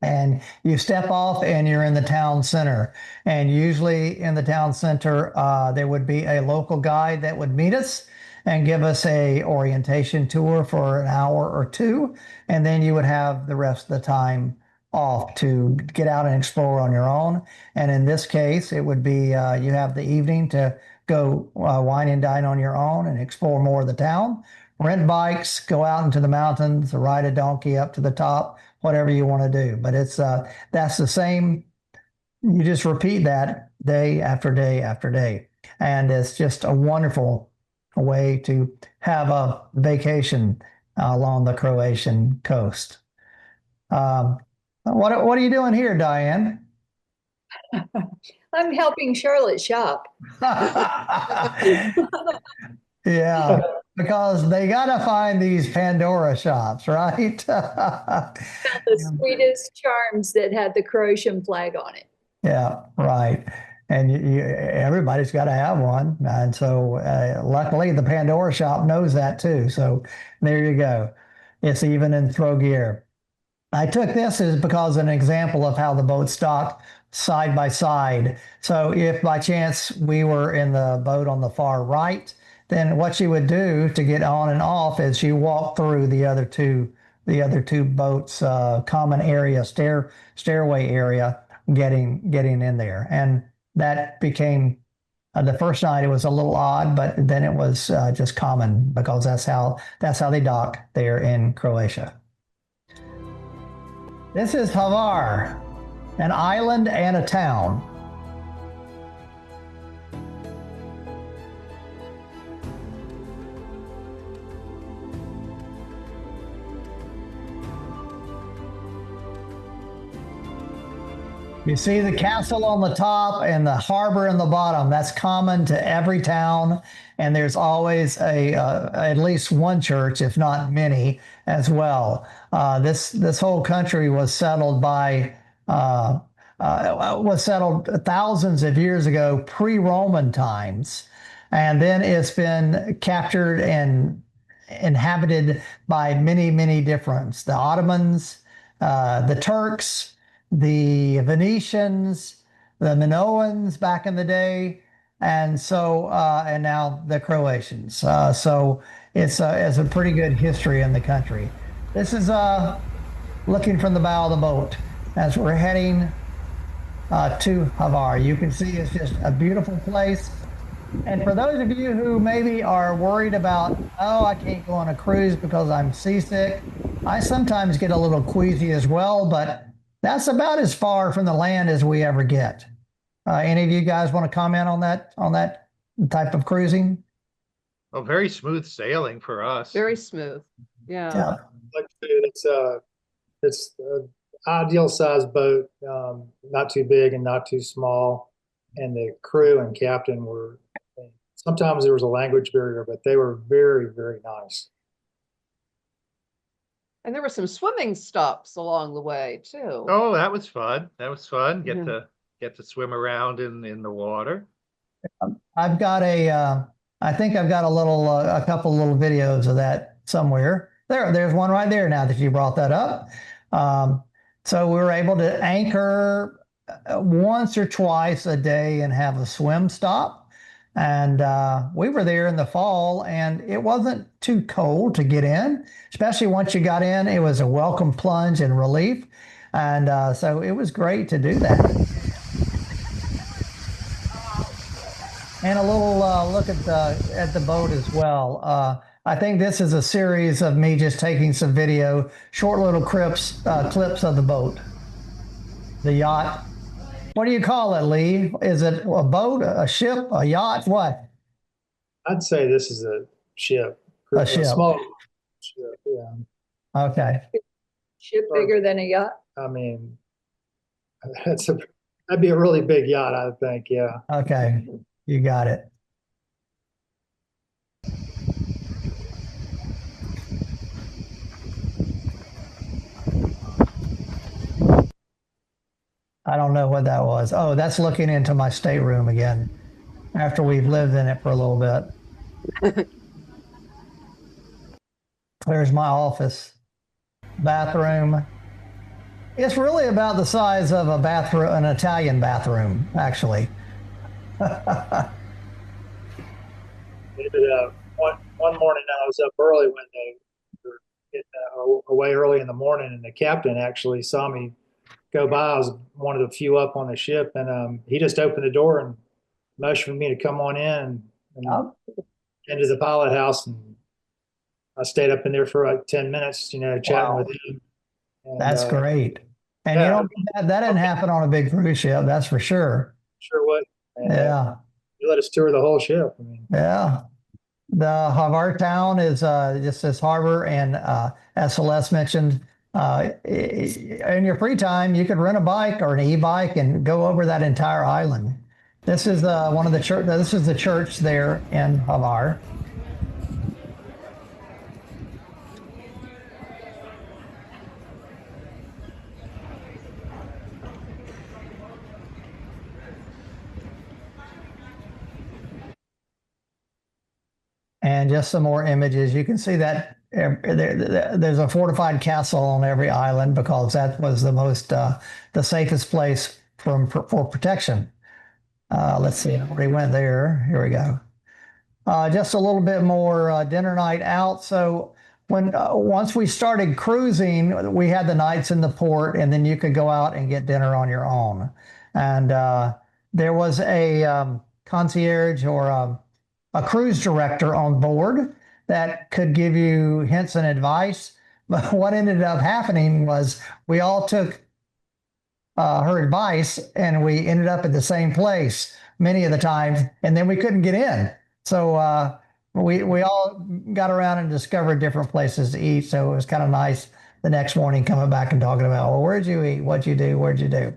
And you step off and you're in the town center. And usually in the town center, there would be a local guide that would meet us and give us a orientation tour for an hour or two. And then you would have the rest of the time off to get out and explore on your own. And in this case, it would be you have the evening to go wine and dine on your own and explore more of the town. Rent bikes, go out into the mountains, ride a donkey up to the top, whatever you want to do. But it's that's the same. You just repeat that day after day after day. And it's just a wonderful way to have a vacation along the Croatian coast. What are you doing here, Diane? I'm helping Charlotte shop. Yeah, because they got to find these Pandora shops, right? Found the sweetest charms that had the Croatian flag on it. Yeah, right. And everybody's got to have one. And so luckily the Pandora shop knows that too. So there you go. It's even in Trogir. I took this as because an example of how the boats dock side by side. So if by chance we were in the boat on the far right, then what you would do to get on and off is you walk through the other two boats, common area, stairway area, getting in there. And that became the first night it was a little odd, but then it was just common because that's how they dock there in Croatia. This is Hvar, an island and a town. You see the castle on the top and the harbor in the bottom. That's common to every town, and there's always at least one church, if not many, as well. This whole country was settled thousands of years ago, pre-Roman times, and then it's been captured inhabited by many, many differents, the Ottomans, the Turks, the Venetians, the Minoans back in the day, and so and now the Croatians. So it's a pretty good history in the country. This is looking from the bow of the boat as we're heading to Hvar. You can see it's just a beautiful place. And for those of you who maybe are worried about, oh, I can't go on a cruise because I'm seasick, I sometimes get a little queasy as well, but that's about as far from the land as we ever get. Any of you guys want to comment on that type of cruising? Oh, very smooth sailing for us. Very smooth. Yeah. Yeah. Like it's an ideal sized boat, not too big and not too small. And the crew and captain were, sometimes there was a language barrier, but they were very, very nice. And there were some swimming stops along the way too. Oh, that was fun. That was fun. Yeah. Get to swim around in the water. I've got I think I've got a couple little videos of that somewhere. There's one right there now that you brought that up. So we were able to anchor once or twice a day and have a swim stop. And we were there in the fall, and it wasn't too cold to get in, especially once you got in. It was a welcome plunge and relief. And so it was great to do that. And a little look at the boat as well. I think this is a series of me just taking some video, short little clips of the boat, the yacht. What do you call it, Lee? Is it a boat, a ship, a yacht? What? I'd say this is a ship. A ship. Small ship, yeah. Okay. Ship bigger than a yacht? I mean, that'd be a really big yacht, I think, yeah. Okay. You got it. I don't know what that was. Oh, that's looking into my stateroom again after we've lived in it for a little bit. There's my office, bathroom. It's really about the size of a bathroom, an Italian bathroom, actually. One morning I was up early when they were getting away early in the morning, and the captain actually saw me go by. I was one of the few up on the ship, and he just opened the door and motioned for me to come on in and into the pilot house. And I stayed up in there for like 10 minutes, chatting with him. And, That's great. And yeah. you know, that didn't happen on a big cruise ship, that's for sure. Sure would. And, Yeah. You let us tour the whole ship. I mean, Yeah. The Hvar town is just this harbor, and as Celeste mentioned, in your free time, you could rent a bike or an e-bike and go over that entire island. This is one of the church. This is the church there in Hvar. And just some more images. You can see that there's a fortified castle on every island because that was the safest place for protection. Let's see, I already went there. Here we go. Just a little bit more dinner night out. So once we started cruising, we had the nights in the port, and then you could go out and get dinner on your own. And there was a concierge or a cruise director on board that could give you hints and advice. But what ended up happening was we all took her advice, and we ended up at the same place many of the times, and then we couldn't get in. So we all got around and discovered different places to eat. So it was kind of nice the next morning coming back and talking about, well, where'd you eat? What'd you do? Where'd you do?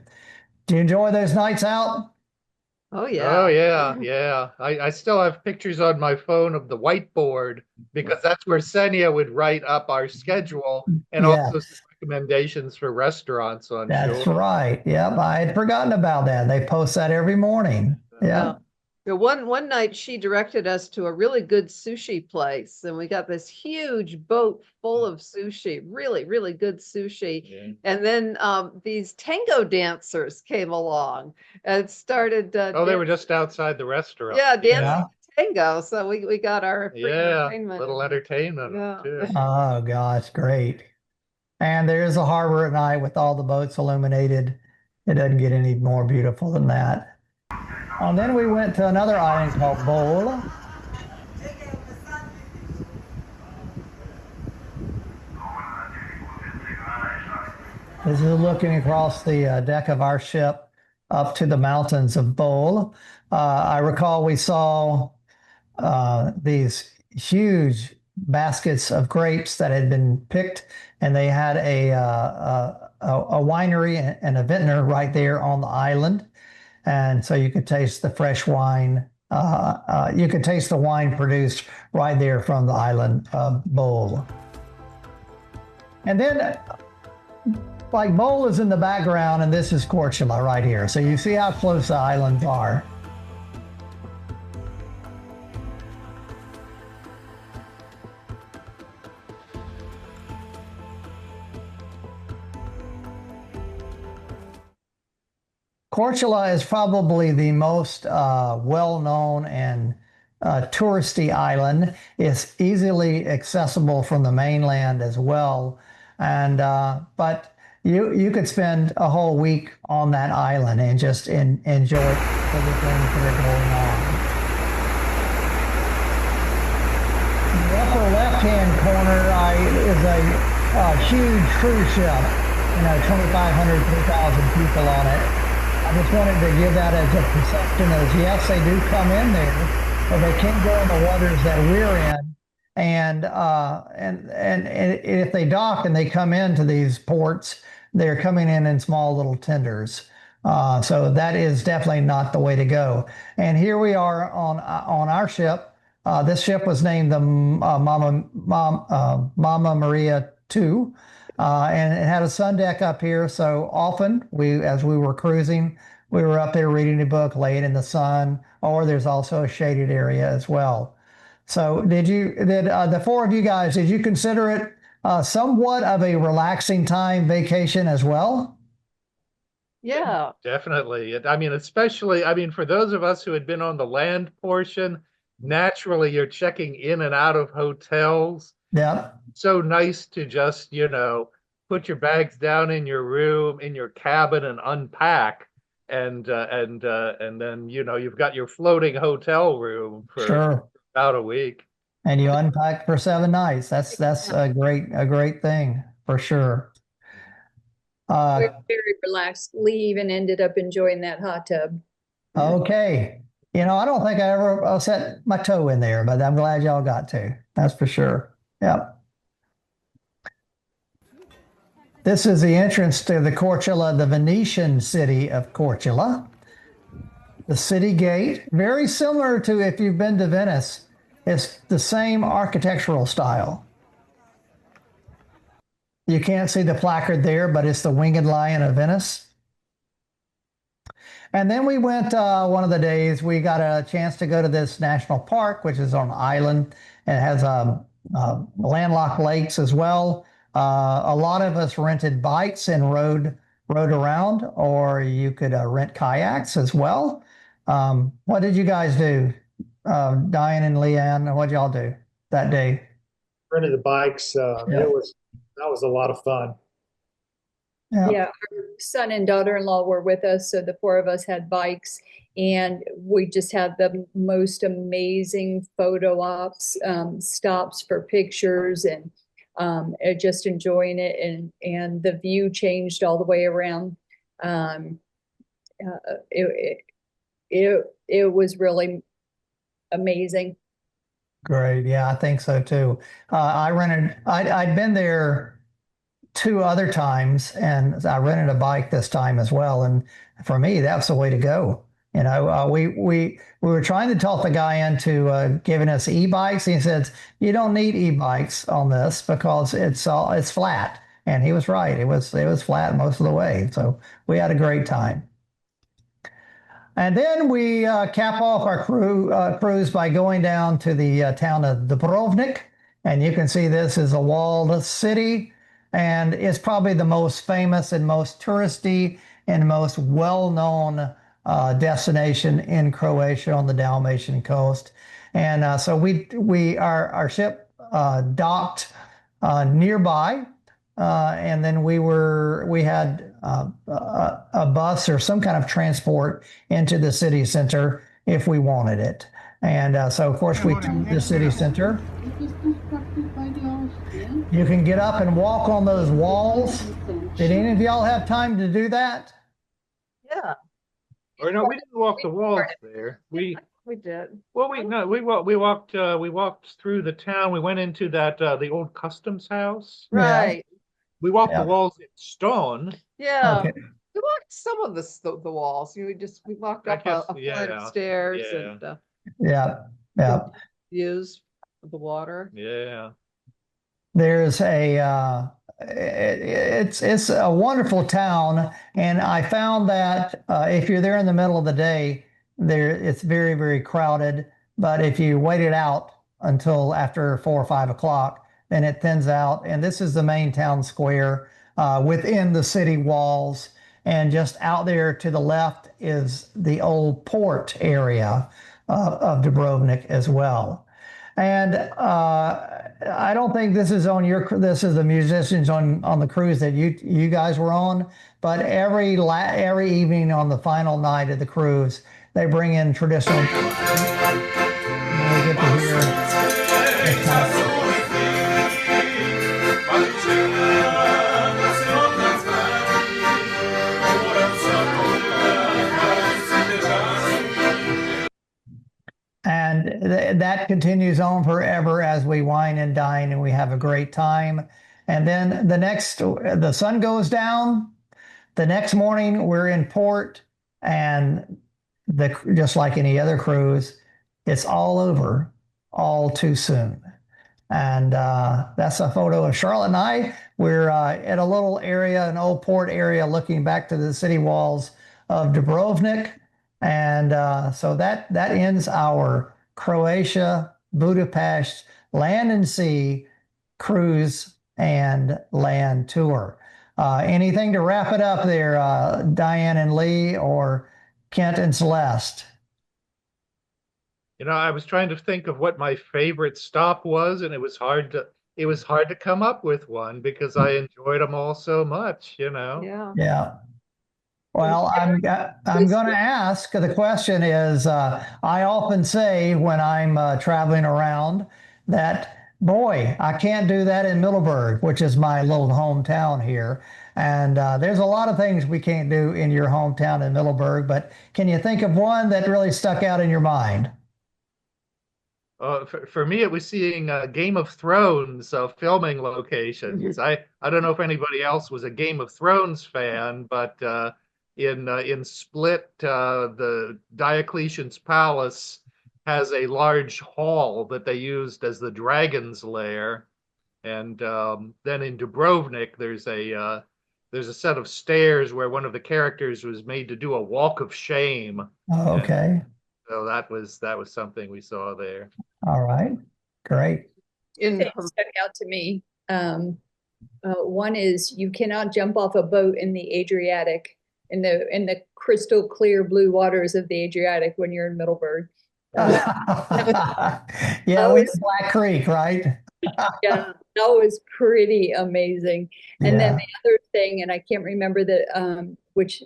Do you enjoy those nights out? Oh yeah. Oh yeah, yeah. I still have pictures on my phone of the whiteboard because that's where Senia would write up our schedule and also some recommendations for restaurants on That's shore. right. Yep, I had forgotten about that. They post that every morning. Yeah. One night she directed us to a really good sushi place, and we got this huge boat full of sushi, really, really good sushi. Yeah. And then these tango dancers came along and started. Oh, they were just outside the restaurant. Yeah, dancing Yeah. tango. So we got our free Yeah, entertainment. little entertainment Yeah. too. Oh gosh, great. And there's a harbor at night with all the boats illuminated. It doesn't get any more beautiful than that. And then we went to another island called Bol. This is looking across the deck of our ship up to the mountains of Bol. I recall we saw these huge baskets of grapes that had been picked, and they had a winery and a vintner right there on the island. And so you could taste the fresh wine. You could taste the wine produced right there from the island of Bol. And then, like, Bol is in the background, and this is Korčula right here. So you see how close the islands are. Korčula is probably the most well-known and touristy island. It's easily accessible from the mainland as well, and but you could spend a whole week on that island and just enjoy everything that are going on. In the upper left-hand corner is a huge cruise ship, 2,500, 3,000 people on it. I just wanted to give that as a perception as yes, they do come in there, but they can't go in the waters that we're in. And if they dock and they come into these ports, they're coming in small little tenders. So that is definitely not the way to go. And here we are on our ship. This ship was named the Mama Maria II. And it had a sun deck up here. So often as we were cruising, we were up there reading a book, laying in the sun, or there's also a shaded area as well. So did the four of you guys, did you consider it somewhat of a relaxing time vacation as well? Yeah. Definitely. Especially, for those of us who had been on the land portion, naturally you're checking in and out of hotels. Yeah. So nice to just, put your bags down in your room, in your cabin, and unpack, and then you've got your floating hotel room for Sure. about a week. And you unpack for 7 nights. That's a great thing for sure. We're very relaxed. Lee even ended up enjoying that hot tub. Okay. I don't think I ever set my toe in there, but I'm glad y'all got to. That's for sure. Yeah. This is the entrance to the Korčula, the Venetian city of Korčula. The city gate, very similar to if you've been to Venice, it's the same architectural style. You can't see the placard there, but it's the Winged Lion of Venice. And then we went one of the days, we got a chance to go to this national park, which is on an island. And it has landlocked lakes as well. A lot of us rented bikes and rode around, or you could rent kayaks as well. What did you guys do? Diane and Leanne, what did y'all do that day? Rented the bikes. That was a lot of fun. Yeah, our son and daughter-in-law were with us, so the four of us had bikes, and we just had the most amazing photo ops, stops for pictures, and just enjoying it, and the view changed all the way around. It was really amazing. Great. Yeah, I think so too. I'd been there 2 other times, and I rented a bike this time as well. And for me, that's the way to go. We were trying to talk the guy into giving us e-bikes. He said, "You don't need e-bikes on this because it's flat." And he was right. It was flat most of the way. So we had a great time. And then we cap off our cruise by going down to the town of Dubrovnik. And you can see this is a walled city. And it's probably the most famous and most touristy and most well-known destination in Croatia on the Dalmatian coast. And so our ship docked nearby. And then we had a bus or some kind of transport into the city center if we wanted it. And so, of course, we toured the city center. You can get up and walk on those walls. Did any of y'all have time to do that? Yeah, Or no, we didn't walk the walls there. we did. Well, we walked through the town. We went into the old customs house. Right. We walked Yeah. the walls in stone. Yeah. Okay. We walked some of the walls. We walked I up guess, a flight of stairs yeah. and Yeah, yeah. views of the water. Yeah. There's it's a wonderful town, and I found that if you're there in the middle of the day, it's very, very crowded. But if you wait it out until after 4 or 5 o'clock, then it thins out. And this is the main town square within the city walls. And just out there to the left is the old port area of Dubrovnik as well. And I don't think this is this is the musicians on the cruise that you guys were on, but every evening on the final night of the cruise, they bring in traditional. And we get to hear. And that continues on forever as we wine and dine and we have a great time. And then the sun goes down. The next morning we're in port, and just like any other cruise, it's all over all too soon. And that's a photo of Charlotte and I. We're at a little area, an old port area, looking back to the city walls of Dubrovnik. And so that ends our Croatia, Budapest, land and sea cruise and land tour. Anything to wrap it up there, Diane and Lee, or Kent and Celeste? You know, I was trying to think of what my favorite stop was, and it was hard to come up with one because I enjoyed them all so much, you know. Yeah. Yeah. Well, I'm going to ask, the question is, I often say when I'm traveling around that, boy, I can't do that in Middleburg, which is my little hometown here. And there's a lot of things we can't do in your hometown in Middleburg, but can you think of one that really stuck out in your mind? For me, it was seeing Game of Thrones filming locations. I don't know if anybody else was a Game of Thrones fan, but in Split, the Diocletian's palace has a large hall that they used as the dragon's lair, and then in Dubrovnik, there's a set of stairs where one of the characters was made to do a walk of shame. Oh, okay. And so that was something we saw there. All right. Great. It stuck out to me. One is you cannot jump off a boat in the Adriatic, in the crystal clear blue waters of the Adriatic when you're in Middleburg. Yeah, we Black Creek, right? Yeah, that was pretty amazing. And then the other thing, and I can't remember which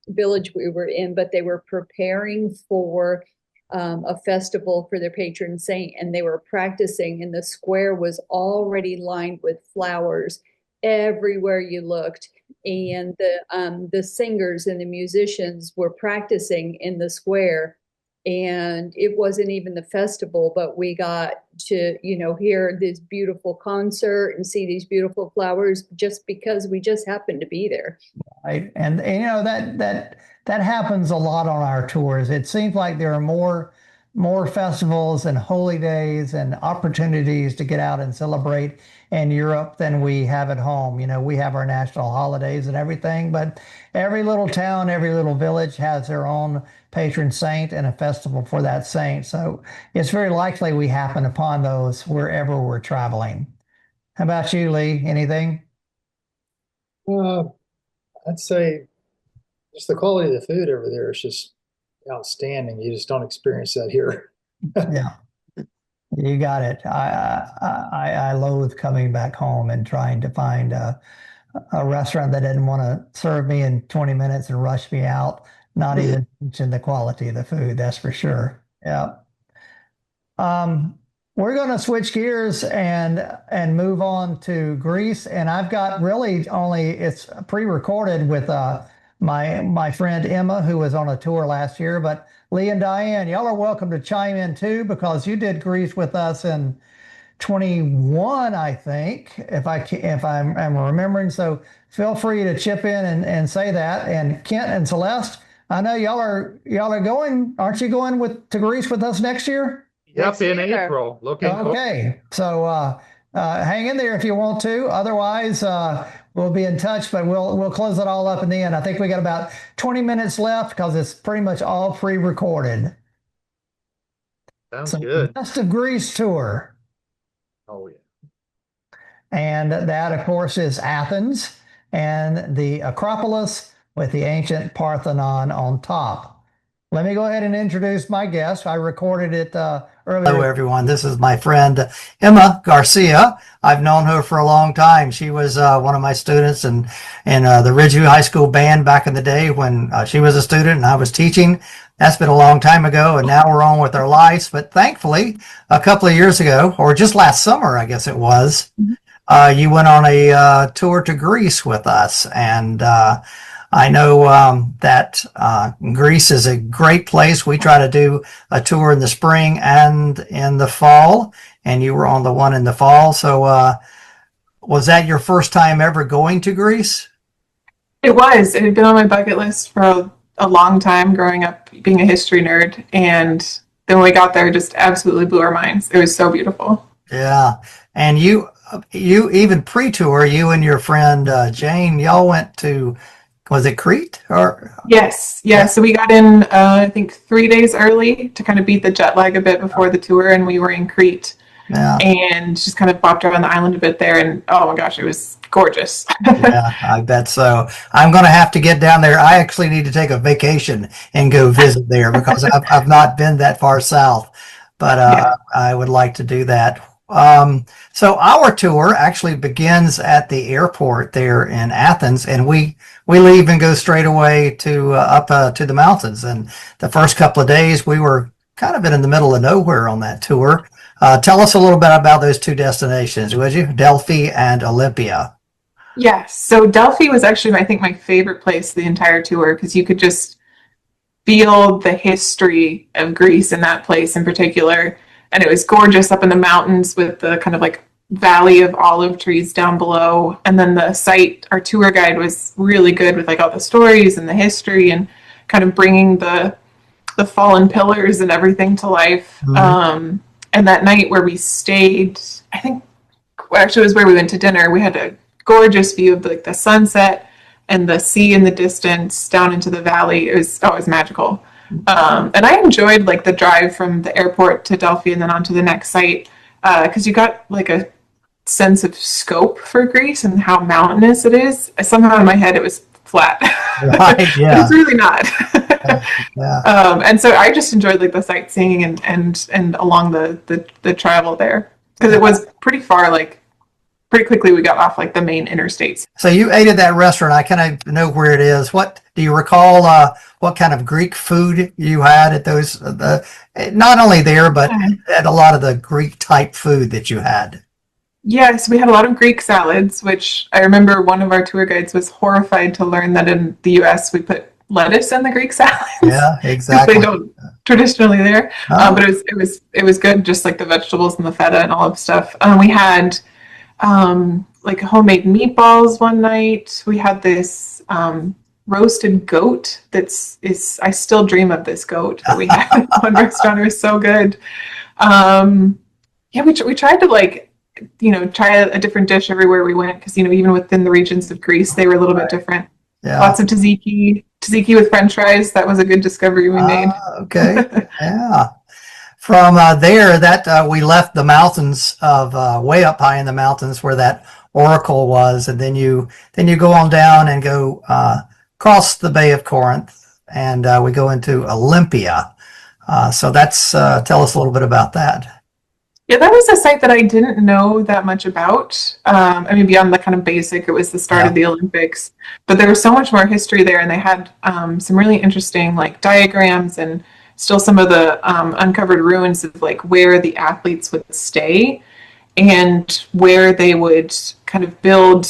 village we were in, but they were preparing for a festival for their patron saint, and they were practicing, and the square was already lined with flowers everywhere you looked. And the singers and the musicians were practicing in the square, and it wasn't even the festival, but we got to, hear this beautiful concert and see these beautiful flowers just because we just happened to be there. Right. And that happens a lot on our tours. It seems like there are more more festivals and holy days and opportunities to get out and celebrate in Europe than we have at home. You know, we have our national holidays and everything, but every little town, every little village has their own patron saint and a festival for that saint. So it's very likely we happen upon those wherever we're traveling. How about you, Lee? Anything? Uh, I'd say just the quality of the food over there is just outstanding. You just don't experience that here. Yeah, you got it. I loathe coming back home and trying to find a restaurant that didn't want to serve me in 20 minutes and rush me out, not even mention the quality of the food, that's for sure. Yeah. We're going to switch gears and move on to Greece. And I've got really only, it's pre-recorded with my friend Emma, who was on a tour last year. But Lee and Diane, y'all are welcome to chime in too, because you did Greece with us in 21, I think, if I'm remembering. So feel free to chip in and say that. And Kent and Celeste, I know y'all are going, aren't you going to Greece with us next year? Yep, in April. Looking forward. Okay, so hang in there if you want to. Otherwise, we'll be in touch, but we'll close it all up in the end. I think we got about 20 minutes left because it's pretty much all pre-recorded. Sounds good. Best of Greece tour. Oh, yeah. And that, of course, is Athens and the Acropolis with the ancient Parthenon on top. Let me go ahead and introduce my guest. I recorded it earlier. Hello, everyone. This is my friend Emma Garcia. I've known her for a long time. She was one of my students in the Ridgeview High School band back in the day when she was a student and I was teaching. That's been a long time ago, and now we're on with our lives. But thankfully, a couple of years ago, or just last summer, I guess it was, you went on a tour to Greece with us. And I know that Greece is a great place. We try to do a tour in the spring and in the fall, and you were on the one in the fall. So was that your first time ever going to Greece? It was. It had been on my bucket list for a long time growing up, being a history nerd. And then when we got there, it just absolutely blew our minds. It was so beautiful. Yeah. And you even pre-tour, you and your friend Jane, y'all went to... Was it Crete or? Yes. Yeah. So we got in, I think 3 days early to kind of beat the jet lag a bit before the tour. And we were in Crete and just kind of bopped around the island a bit there. And oh my gosh, it was gorgeous. Yeah, I bet so. I'm going to have to get down there. I actually need to take a vacation and go visit there because I've not been that far south, but I would like to do that. So our tour actually begins at the airport there in Athens, and we leave and go straight away to up to the mountains. And the first couple of days we were kind of in the middle of nowhere on that tour. Tell us a little bit about those two destinations, would you? Delphi and Olympia. Yes. So Delphi was actually, I think, my favorite place the entire tour because you could just feel the history of Greece in that place in particular. And it was gorgeous up in the mountains with the kind of like valley of olive trees down below. And then the site, our tour guide was really good with like all the stories and the history and kind of bringing the fallen pillars and everything to life. Mm-hmm. And that night where we stayed, I think actually it was where we went to dinner. We had a gorgeous view of like the sunset and the sea in the distance down into the valley. It was magical. And I enjoyed like the drive from the airport to Delphi and then on to the next site because you got like a sense of scope for Greece and how mountainous it is. Somehow in my head it was flat. Right, yeah. It's really not. Yeah. And so I just enjoyed like the sightseeing and along the travel there because it was pretty far. Like pretty quickly we got off like the main interstates. So you ate at that restaurant. I kind of know where it is. What do you recall? What kind of Greek food you had at those? Not only there, but at a lot of the Greek type food that you had. Yes, we had a lot of Greek salads, which I remember one of our tour guides was horrified to learn that in the U.S. we put lettuce in the Greek salads. Yeah, exactly. They don't traditionally there, but it was good, just like the vegetables and the feta and all of stuff. We had like homemade meatballs one night. We had this roasted goat I still dream of this goat that we had in one restaurant. It was so good. Yeah, we tried to like, try a different dish everywhere we went, because even within the regions of Greece, they were a little bit different. Yeah. Lots of tzatziki with French fries. That was a good discovery we made. Okay. Yeah. From there, we left the mountains of way up high in the mountains where that oracle was, and then you go on down and go cross the Bay of Corinth, and we go into Olympia. So that's tell us a little bit about that. Yeah, that was a site that I didn't know that much about. Beyond the kind of basic, it was the start of the Olympics, but there was so much more history there, and they had some really interesting like diagrams and still some of the uncovered ruins of like where the athletes would stay and where they would kind of build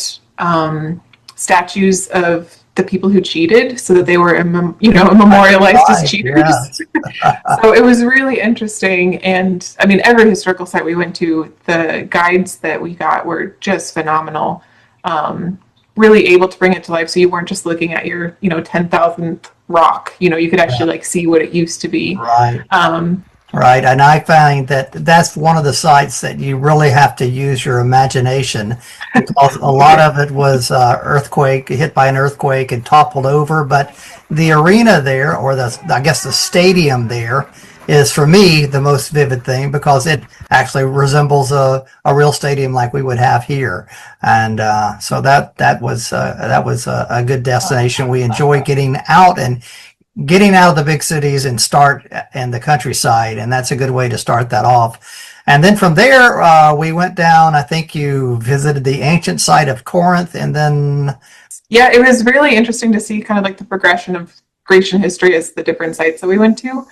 statues of the people who cheated, so that they were memorialized as cheaters. Yeah. So it was really interesting, and every historical site we went to, the guides that we got were just phenomenal, really able to bring it to life, so you weren't just looking at your 10,000th rock. You could actually like see what it used to be. Right. Right, and I find that's one of the sites that you really have to use your imagination, because a lot of it was hit by an earthquake and toppled over. But the arena there, or the stadium there, is for me the most vivid thing, because it actually resembles a real stadium like we would have here, and so that was a good destination. We enjoy getting out of the big cities and start in the countryside, and that's a good way to start that off. And then from there, we went down. I think you visited the ancient site of Corinth, and then it was really interesting to see kind of like the progression of Grecian history as the different sites that we went to,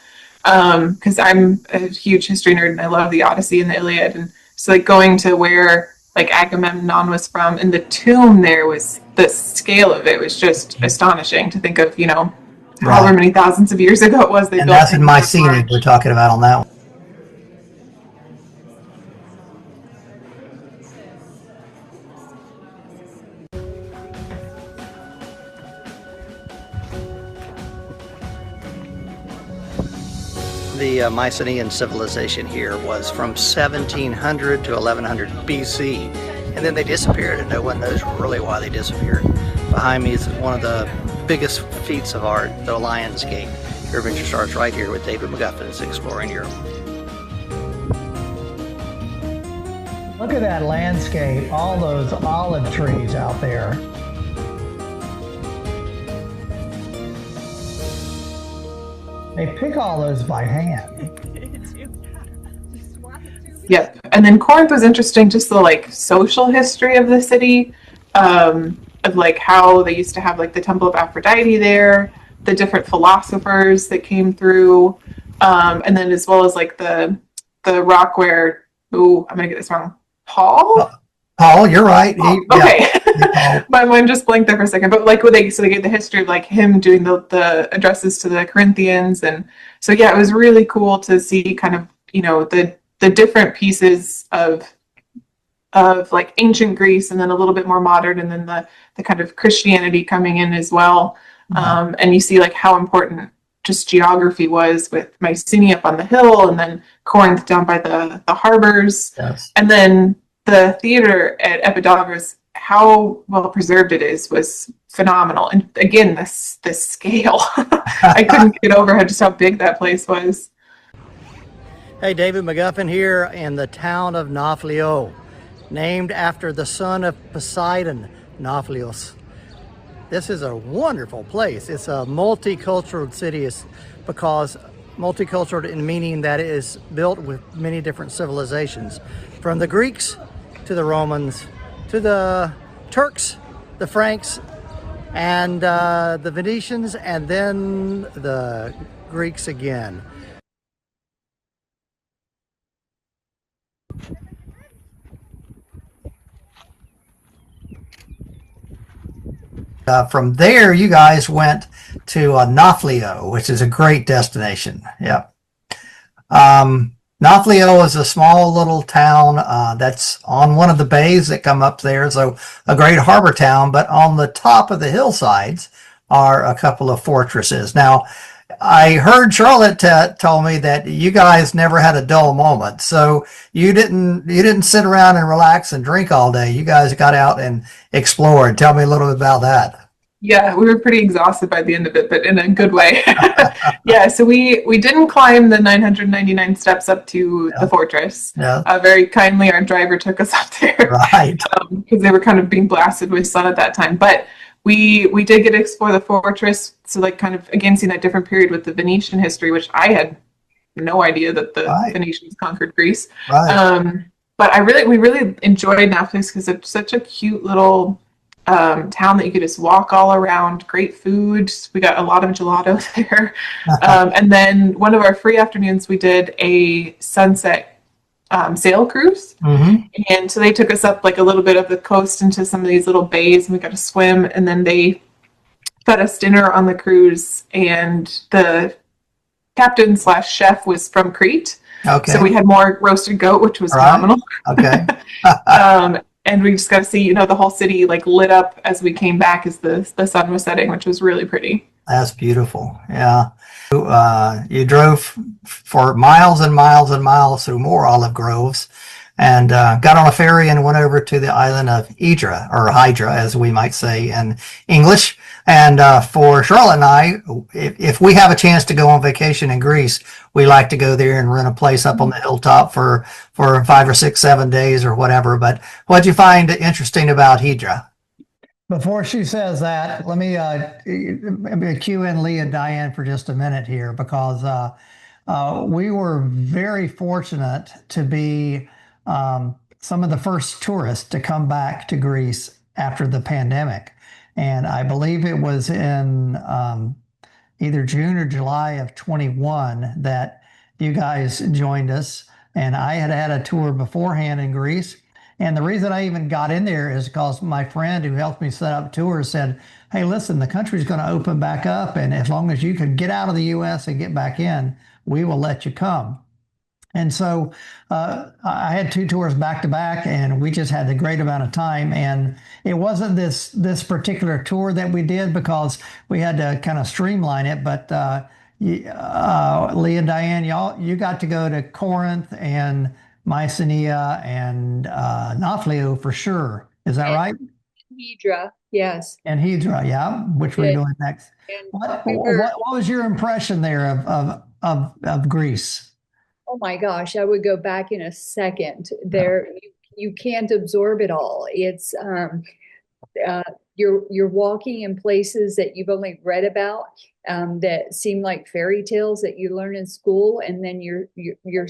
because I'm a huge history nerd and I love the Odyssey and the Iliad, and so like going to where like Agamemnon was from, and the tomb there, was the scale of it was just astonishing to think of, however many thousands of years ago it was. And that's in Mycenae we're talking about on that one. The Mycenaean civilization here was from 1700 to 1100 BC, and then they disappeared, and no one knows really why they disappeared. Behind me is one of the biggest feats of art, the Lion's Gate. Your adventure starts right here with David McGuffin exploring Europe. Look at that landscape, all those olive trees out there. They pick all those by hand. Yep. And then Corinth was interesting, just the like social history of the city, of like how they used to have like the Temple of Aphrodite there, the different philosophers that came through, and then as well as like the rock where, I'm gonna get this wrong, Paul, you're right. Okay. My mind just blanked there for a second, but like they get the history of like him doing the addresses to the Corinthians, and so it was really cool to see kind of the different pieces of like ancient Greece, and then a little bit more modern, and then the kind of Christianity coming in as well. And you see like how important just geography was, with Mycenae up on the hill, and then Corinth down by the harbors. Yes. And then the theater at Epidavros, how well preserved it is, was phenomenal. And again, this scale, I couldn't get over how big that place was. Hey, David McGuffin here in the town of Nafplio, named after the son of Poseidon, Nafplios. This is a wonderful place. It's a multicultural city, because multicultural in meaning that it is built with many different civilizations, from the Greeks to the Romans to the Turks, the Franks, and the Venetians, and then the Greeks again. From there, you guys went to Nafplio, which is a great destination. Yep. Nafplio is a small little town that's on one of the bays that come up there, so a great harbor town. But on the top of the hillsides are a couple of fortresses. Now, I heard Charlotte told me that you guys never had a dull moment. So you didn't sit around and relax and drink all day. You guys got out and explored. Tell me a little bit about that. Yeah, we were pretty exhausted by the end of it, but in a good way. Yeah, so we didn't climb the 999 steps up to the fortress. Yeah. Very kindly, our driver took us up there. Right. Because they were kind of being blasted with sun at that time. But we did get to explore the fortress, so like kind of again seeing that different period with the Venetian history, which I had no idea that the Venetians conquered Greece. Right. But we really enjoyed Naples because it's such a cute little town that you could just walk all around. Great food. We got a lot of gelato there. And then one of our free afternoons, we did a sunset sail cruise. And so they took us up like a little bit of the coast into some of these little bays, and we got to swim. And then they fed us dinner on the cruise, and the captain / chef was from Crete. Okay. So we had more roasted goat, which was phenomenal. Okay. And we just got to see, the whole city like lit up as we came back as the sun was setting, which was really pretty. That's beautiful. Yeah. You drove for miles and miles and miles through more olive groves, and got on a ferry and went over to the island of Hydra, or Hydra, as we might say in English. And for Charlotte and I, if we have a chance to go on vacation in Greece, we like to go there and rent a place up on the hilltop for 5 or 6, 7 days or whatever. But what'd you find interesting about Hydra? Before she says that, let me cue in Lee and Diane for just a minute here, because we were very fortunate to be some of the first tourists to come back to Greece after the pandemic. And I believe it was in either June or July of 21 that you guys joined us. And I had a tour beforehand in Greece. And the reason I even got in there is because my friend who helped me set up tours said, hey, listen, the country's going to open back up. And as long as you can get out of the U.S. and get back in, we will let you come. And so I had 2 tours back to back, and we just had a great amount of time. And it wasn't this particular tour that we did because we had to kind of streamline it. But Lee and Diane, you got to go to Corinth and Mycenae and Nafplio for sure. Is that right? Hydra, yes. And Hydra, yeah, which we're doing next. What was your impression there of Greece? Oh my gosh, I would go back in a second. There, you can't absorb it all. It's you're walking in places that you've only read about, that seem like fairy tales that you learn in school, and then you're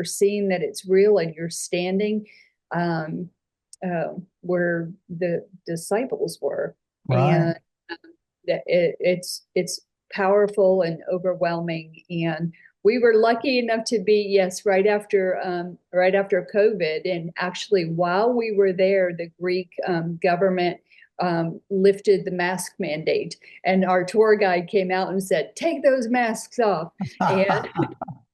seeing that it's real, and you're standing where the disciples were, and it's powerful and overwhelming. And we were lucky enough to be, right after COVID. And actually, while we were there, the Greek government lifted the mask mandate, and our tour guide came out and said, take those masks off. And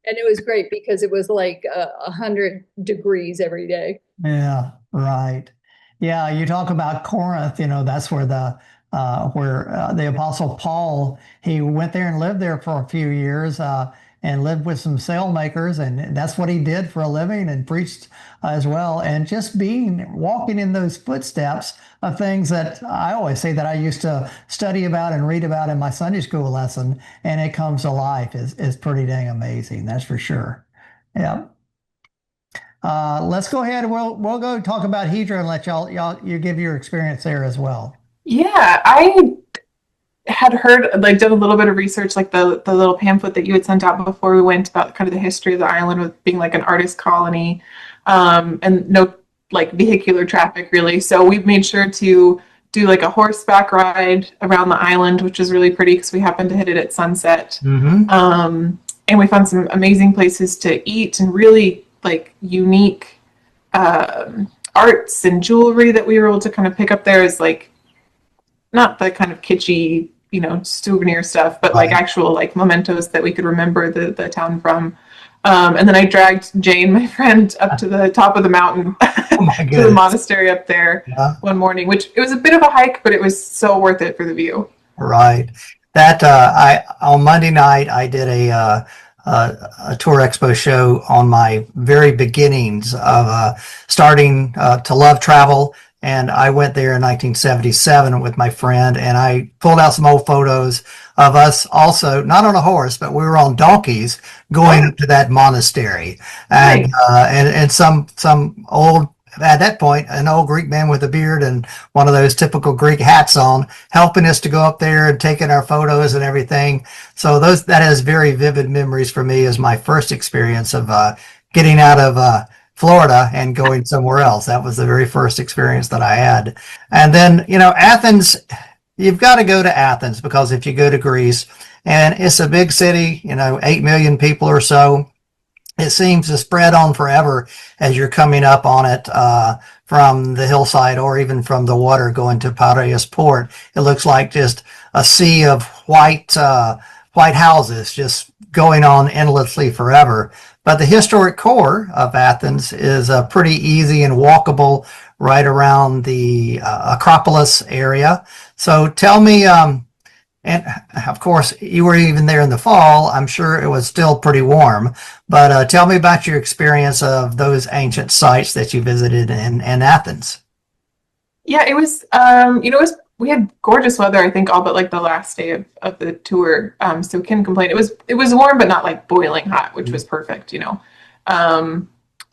it was great because it was like 100 degrees every day. Yeah, right. Yeah, you talk about Corinth, that's where the Apostle Paul, he went there and lived there for a few years, and lived with some sailmakers, and that's what he did for a living, and preached as well. And just walking in those footsteps of things that I always say that I used to study about and read about in my Sunday school lesson, and it comes to life is pretty dang amazing. That's for sure. Yeah. Let's go ahead. We'll go talk about Hydra and let you give your experience there as well. Yeah, I had heard, did a little bit of research, like the little pamphlet that you had sent out before we went, about kind of the history of the island with being like an artist colony, and no vehicular traffic really. So we've made sure to do like a horseback ride around the island, which is really pretty because we happened to hit it at sunset. And we found some amazing places to eat, and really unique arts and jewelry that we were able to kind of pick up there, as not the kind of kitschy, souvenir stuff, but actual mementos that we could remember the town from. And then I dragged Jane, my friend, up to the top of the mountain to the monastery up there one morning, which it was a bit of a hike, but it was so worth it for the view. Right. That I on Monday night I did a tour expo show on my very beginnings of starting to love travel, and I went there in 1977 with my friend, and I pulled out some old photos of us also not on a horse, but we were on donkeys going to that monastery, and Nice. and some old. At that point, an old Greek man with a beard and one of those typical Greek hats on, helping us to go up there and taking our photos and everything. So that has very vivid memories for me as my first experience of getting out of Florida and going somewhere else. That was the very first experience that I had. And then, Athens, you've got to go to Athens because if you go to Greece, and it's a big city, 8 million people or so. It seems to spread on forever as you're coming up on it from the hillside or even from the water going to Piraeus port. It looks like just a sea of white houses just going on endlessly forever. But the historic core of Athens is pretty easy and walkable right around the Acropolis area. So tell me, and of course, you were even there in the fall. I'm sure it was still pretty warm. But tell me about your experience of those ancient sites that you visited in Athens. Yeah, it was, we had gorgeous weather, I think, all but like the last day of the tour. So we couldn't complain. It was warm, but not like boiling hot, which was perfect,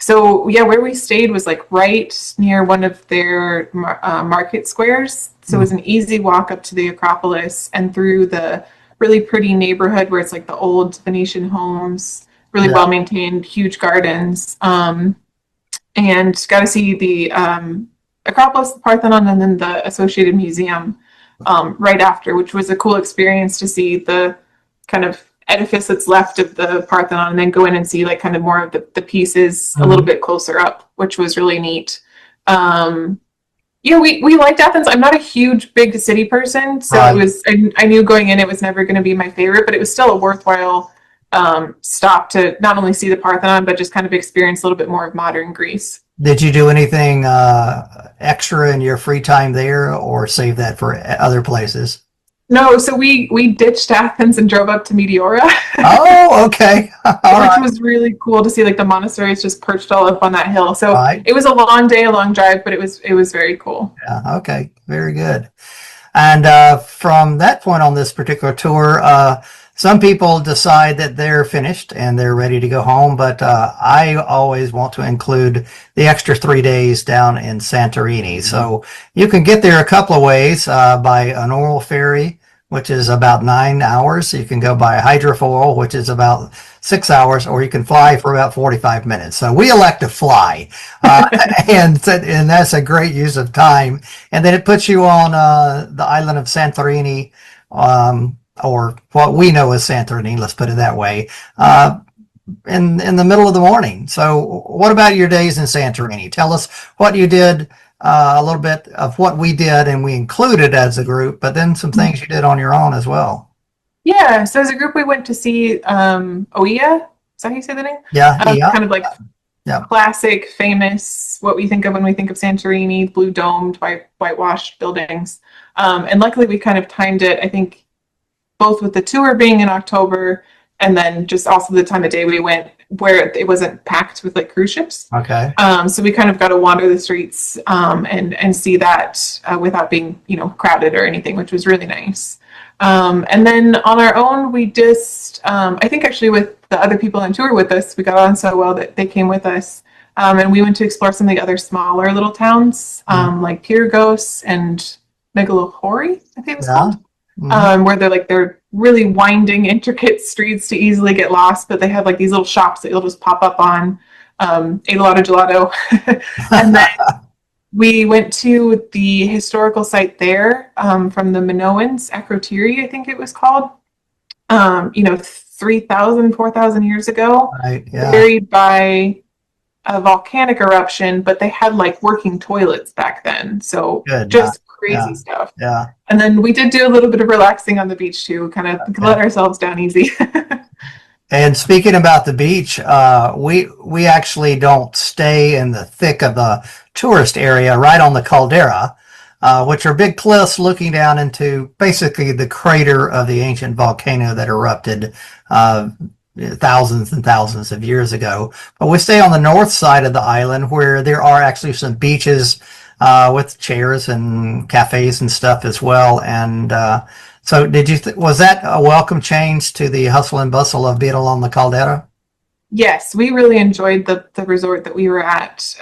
So yeah, where we stayed was like right near one of their market squares. So it was an easy walk up to the Acropolis and through the really pretty neighborhood where it's like the old Venetian homes, really well maintained, huge gardens, and got to see the Acropolis, the Parthenon, and then the Associated Museum right after, which was a cool experience to see the kind of edifice that's left of the Parthenon and then go in and see like kind of more of the pieces a little bit closer up, which was really neat. We liked Athens. I'm not a huge big city person, so it was, I knew going in it was never going to be my favorite, but it was still a worthwhile stop to not only see the Parthenon, but just kind of experience a little bit more of modern Greece. Did you do anything extra in your free time there or save that for other places? No, so we ditched Athens and drove up to Meteora. Oh, okay. Which was really cool to see, like the monasteries just perched all up on that hill. So it was a long day, a long drive, but it was very cool. Yeah, okay, very good. And from that point on this particular tour, some people decide that they're finished and they're ready to go home, but I always want to include the extra 3 days down in Santorini. So you can get there a couple of ways by a normal ferry, which is about 9 hours. You can go by hydrofoil, which is about 6 hours, or you can fly for about 45 minutes. So we elect to fly, and that's a great use of time. And then it puts you on the island of Santorini, or what we know as Santorini, let's put it that way, in the middle of the morning. So what about your days in Santorini? Tell us what you did, a little bit of what we did and we included as a group, but then some things you did on your own as well. Yeah, so as a group we went to see Oia. Is that how you say the name? Yeah. Kind of like classic, famous, what we think of when we think of Santorini, blue domed, whitewashed buildings. And luckily we kind of timed it, I think, both with the tour being in October and then just also the time of day we went where it wasn't packed with like cruise ships. Okay. So we kind of got to wander the streets and see that without being, crowded or anything, which was really nice. And then on our own, we just, I think actually with the other people on tour with us, we got on so well that they came with us. And we went to explore some of the other smaller little towns, like Pyrgos and Megalohori, I think it's called. Where they're really winding, intricate streets to easily get lost, but they have like these little shops that you'll just pop up on. Ate a lot of gelato. And then we went to the historical site there from the Minoans, Akrotiri, I think it was called. 3,000, 4,000 years ago. Right, yeah. Buried by a volcanic eruption, but they had like working toilets back then. So just crazy stuff. Yeah. And then we did do a little bit of relaxing on the beach too, kind of let ourselves down easy. And speaking about the beach, we actually don't stay in the thick of the tourist area right on the caldera. which are big cliffs looking down into basically the crater of the ancient volcano that erupted thousands and thousands of years ago. But we stay on the north side of the island where there are actually some beaches with chairs and cafes and stuff as well. And so was that a welcome change to the hustle and bustle of being along the Caldera? Yes, we really enjoyed the resort that we were at.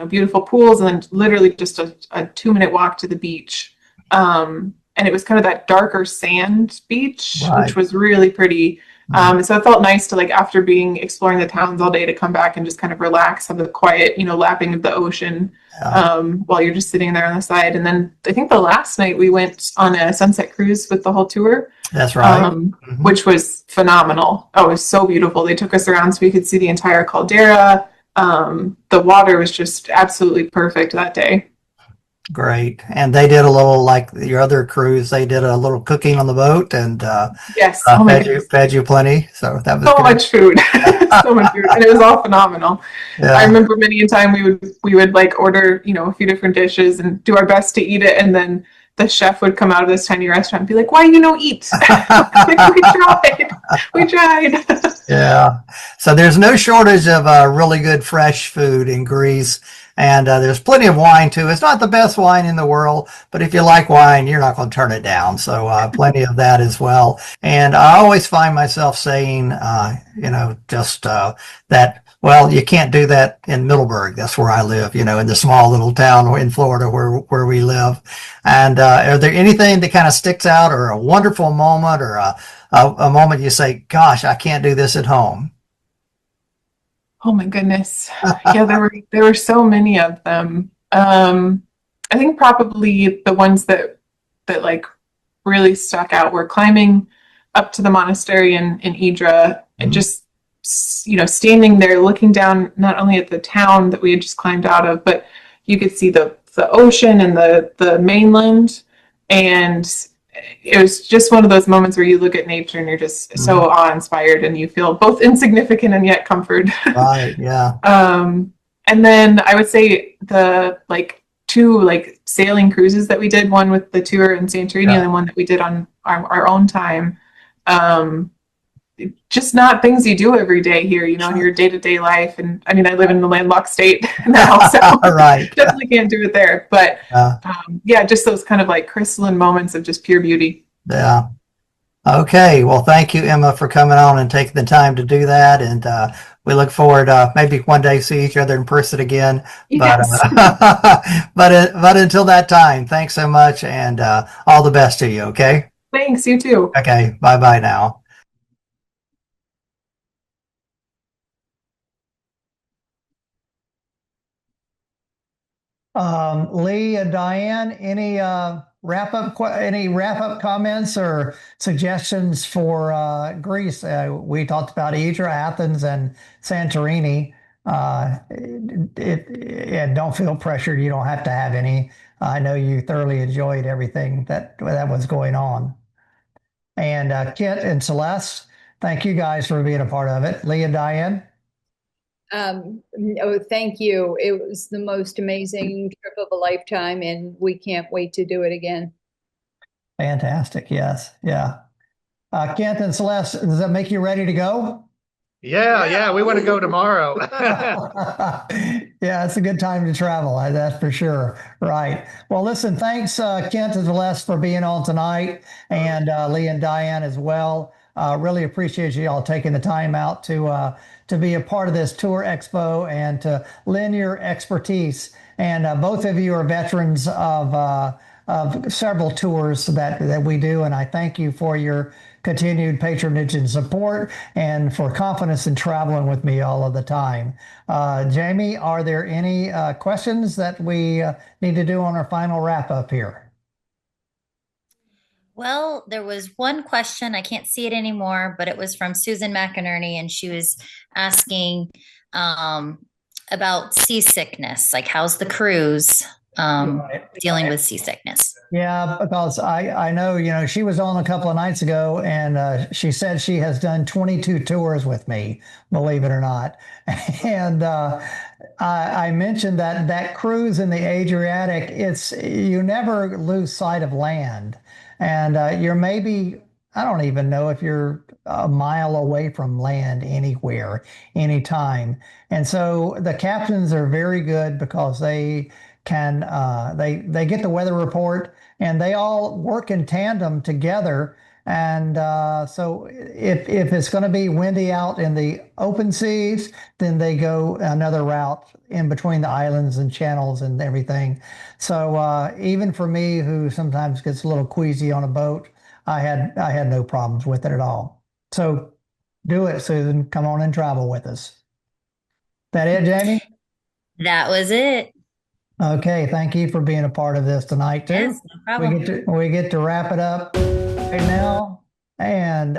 Beautiful pools and then literally just a 2-minute walk to the beach. And it was kind of that darker sand beach, Right. which was really pretty. So it felt nice to, like, after exploring the towns all day, to come back and just kind of relax, have the quiet, lapping of the ocean while you're just sitting there on the side. And then I think the last night we went on a sunset cruise with the whole tour. That's right. Which was phenomenal. Oh, it was so beautiful. They took us around so we could see the entire caldera. The water was just absolutely perfect that day. Great. And they did a little, like your other cruise, they did a little cooking on the boat and yes, fed you plenty. So that was so good. much food. So much food. And it was all phenomenal. Yeah. I remember many a time we would like order, a few different dishes and do our best to eat it, and then the chef would come out of this tiny restaurant and be like, "Why you no eat?" Like, we tried. Yeah. So there's no shortage of really good fresh food in Greece. And there's plenty of wine too. It's not the best wine in the world, but if you like wine, you're not going to turn it down. So plenty of that as well. And I always find myself saying, that, well, you can't do that in Middleburg. That's where I live, in the small little town in Florida where we live. And are there anything that kind of sticks out, or a wonderful moment, or a moment you say, gosh, I can't do this at home? Oh my goodness. Yeah, there were so many of them. I think probably the ones that like really stuck out were climbing up to the monastery in Idra, and just standing there looking down not only at the town that we had just climbed out of, but you could see the ocean and the mainland. And it was just one of those moments where you look at nature and you're just so awe-inspired, and you feel both insignificant and yet comfort. Right. Yeah. And then I would say the two sailing cruises that we did, one with the tour in Santorini and then one that we did on our own time. Just not things you do every day here, in your day-to-day life. And I mean, I live in the landlocked state now, so Right. definitely can't do it there. But just those kind of like crystalline moments of just pure beauty. Yeah. Okay. Well, thank you, Emma, for coming on and taking the time to do that. And we look forward maybe one day see each other in person again. Yes. But until that time, thanks so much, and all the best to you. Okay. Thanks. You too. Okay. Bye-bye now. Lee and Diane, any wrap-up comments or suggestions for Greece? We talked about Idra, Athens, and Santorini. And don't feel pressured. You don't have to have any. I know you thoroughly enjoyed everything that was going on. And Kent and Celeste, thank you guys for being a part of it. Lee and Diane? No, thank you. It was the most amazing trip of a lifetime, and we can't wait to do it again. Fantastic. Yes. Yeah. Kent and Celeste, does that make you ready to go? Yeah, we want to go tomorrow. Yeah, it's a good time to travel. That's for sure. Right. Well, listen, thanks, Kent and Celeste, for being on tonight, and Lee and Diane as well. Really appreciate you all taking the time out to be a part of this tour expo and to lend your expertise. And both of you are veterans of several tours that we do, and I thank you for your continued patronage and support, and for confidence in traveling with me all of the time. Jamie, are there any questions that we need to do on our final wrap up here? Well, there was one question, I can't see it anymore, but it was from Susan McInerney, and she was asking about seasickness, like how's the cruise? Right. dealing with seasickness. Yeah, because I know, she was on a couple of nights ago and she said she has done 22 tours with me, believe it or not. And I mentioned that cruise in the Adriatic, you never lose sight of land. And you're maybe, I don't even know if you're a mile away from land anywhere, anytime. And so the captains are very good because they can they get the weather report and they all work in tandem together. And so if it's going to be windy out in the open seas, then they go another route in between the islands and channels and everything. So even for me, who sometimes gets a little queasy on a boat, I had no problems with it at all. So do it, Susan. Come on and travel with us. That it, Jamie? That was it. Okay, thank you for being a part of this tonight too. Yes, no problem. We get to wrap it up right now, and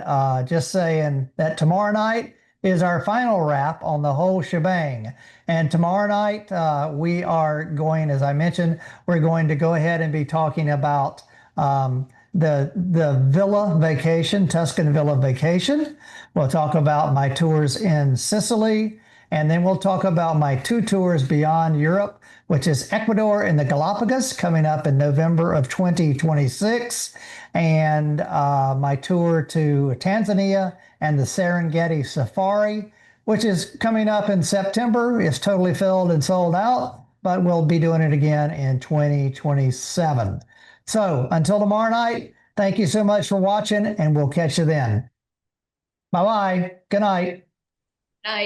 just saying that tomorrow night is our final wrap on the whole shebang. And tomorrow night we are going, as I mentioned, we're going to go ahead and be talking about the villa vacation, Tuscan villa vacation. We'll talk about my tours in Sicily, and then we'll talk about my 2 tours beyond Europe, which is Ecuador and the Galapagos coming up in November of 2026, and my tour to Tanzania and the Serengeti Safari, which is coming up in September. It's totally filled and sold out, but we'll be doing it again in 2027. So until tomorrow night, thank you so much for watching, and we'll catch you then. Bye-bye. Good night. Night.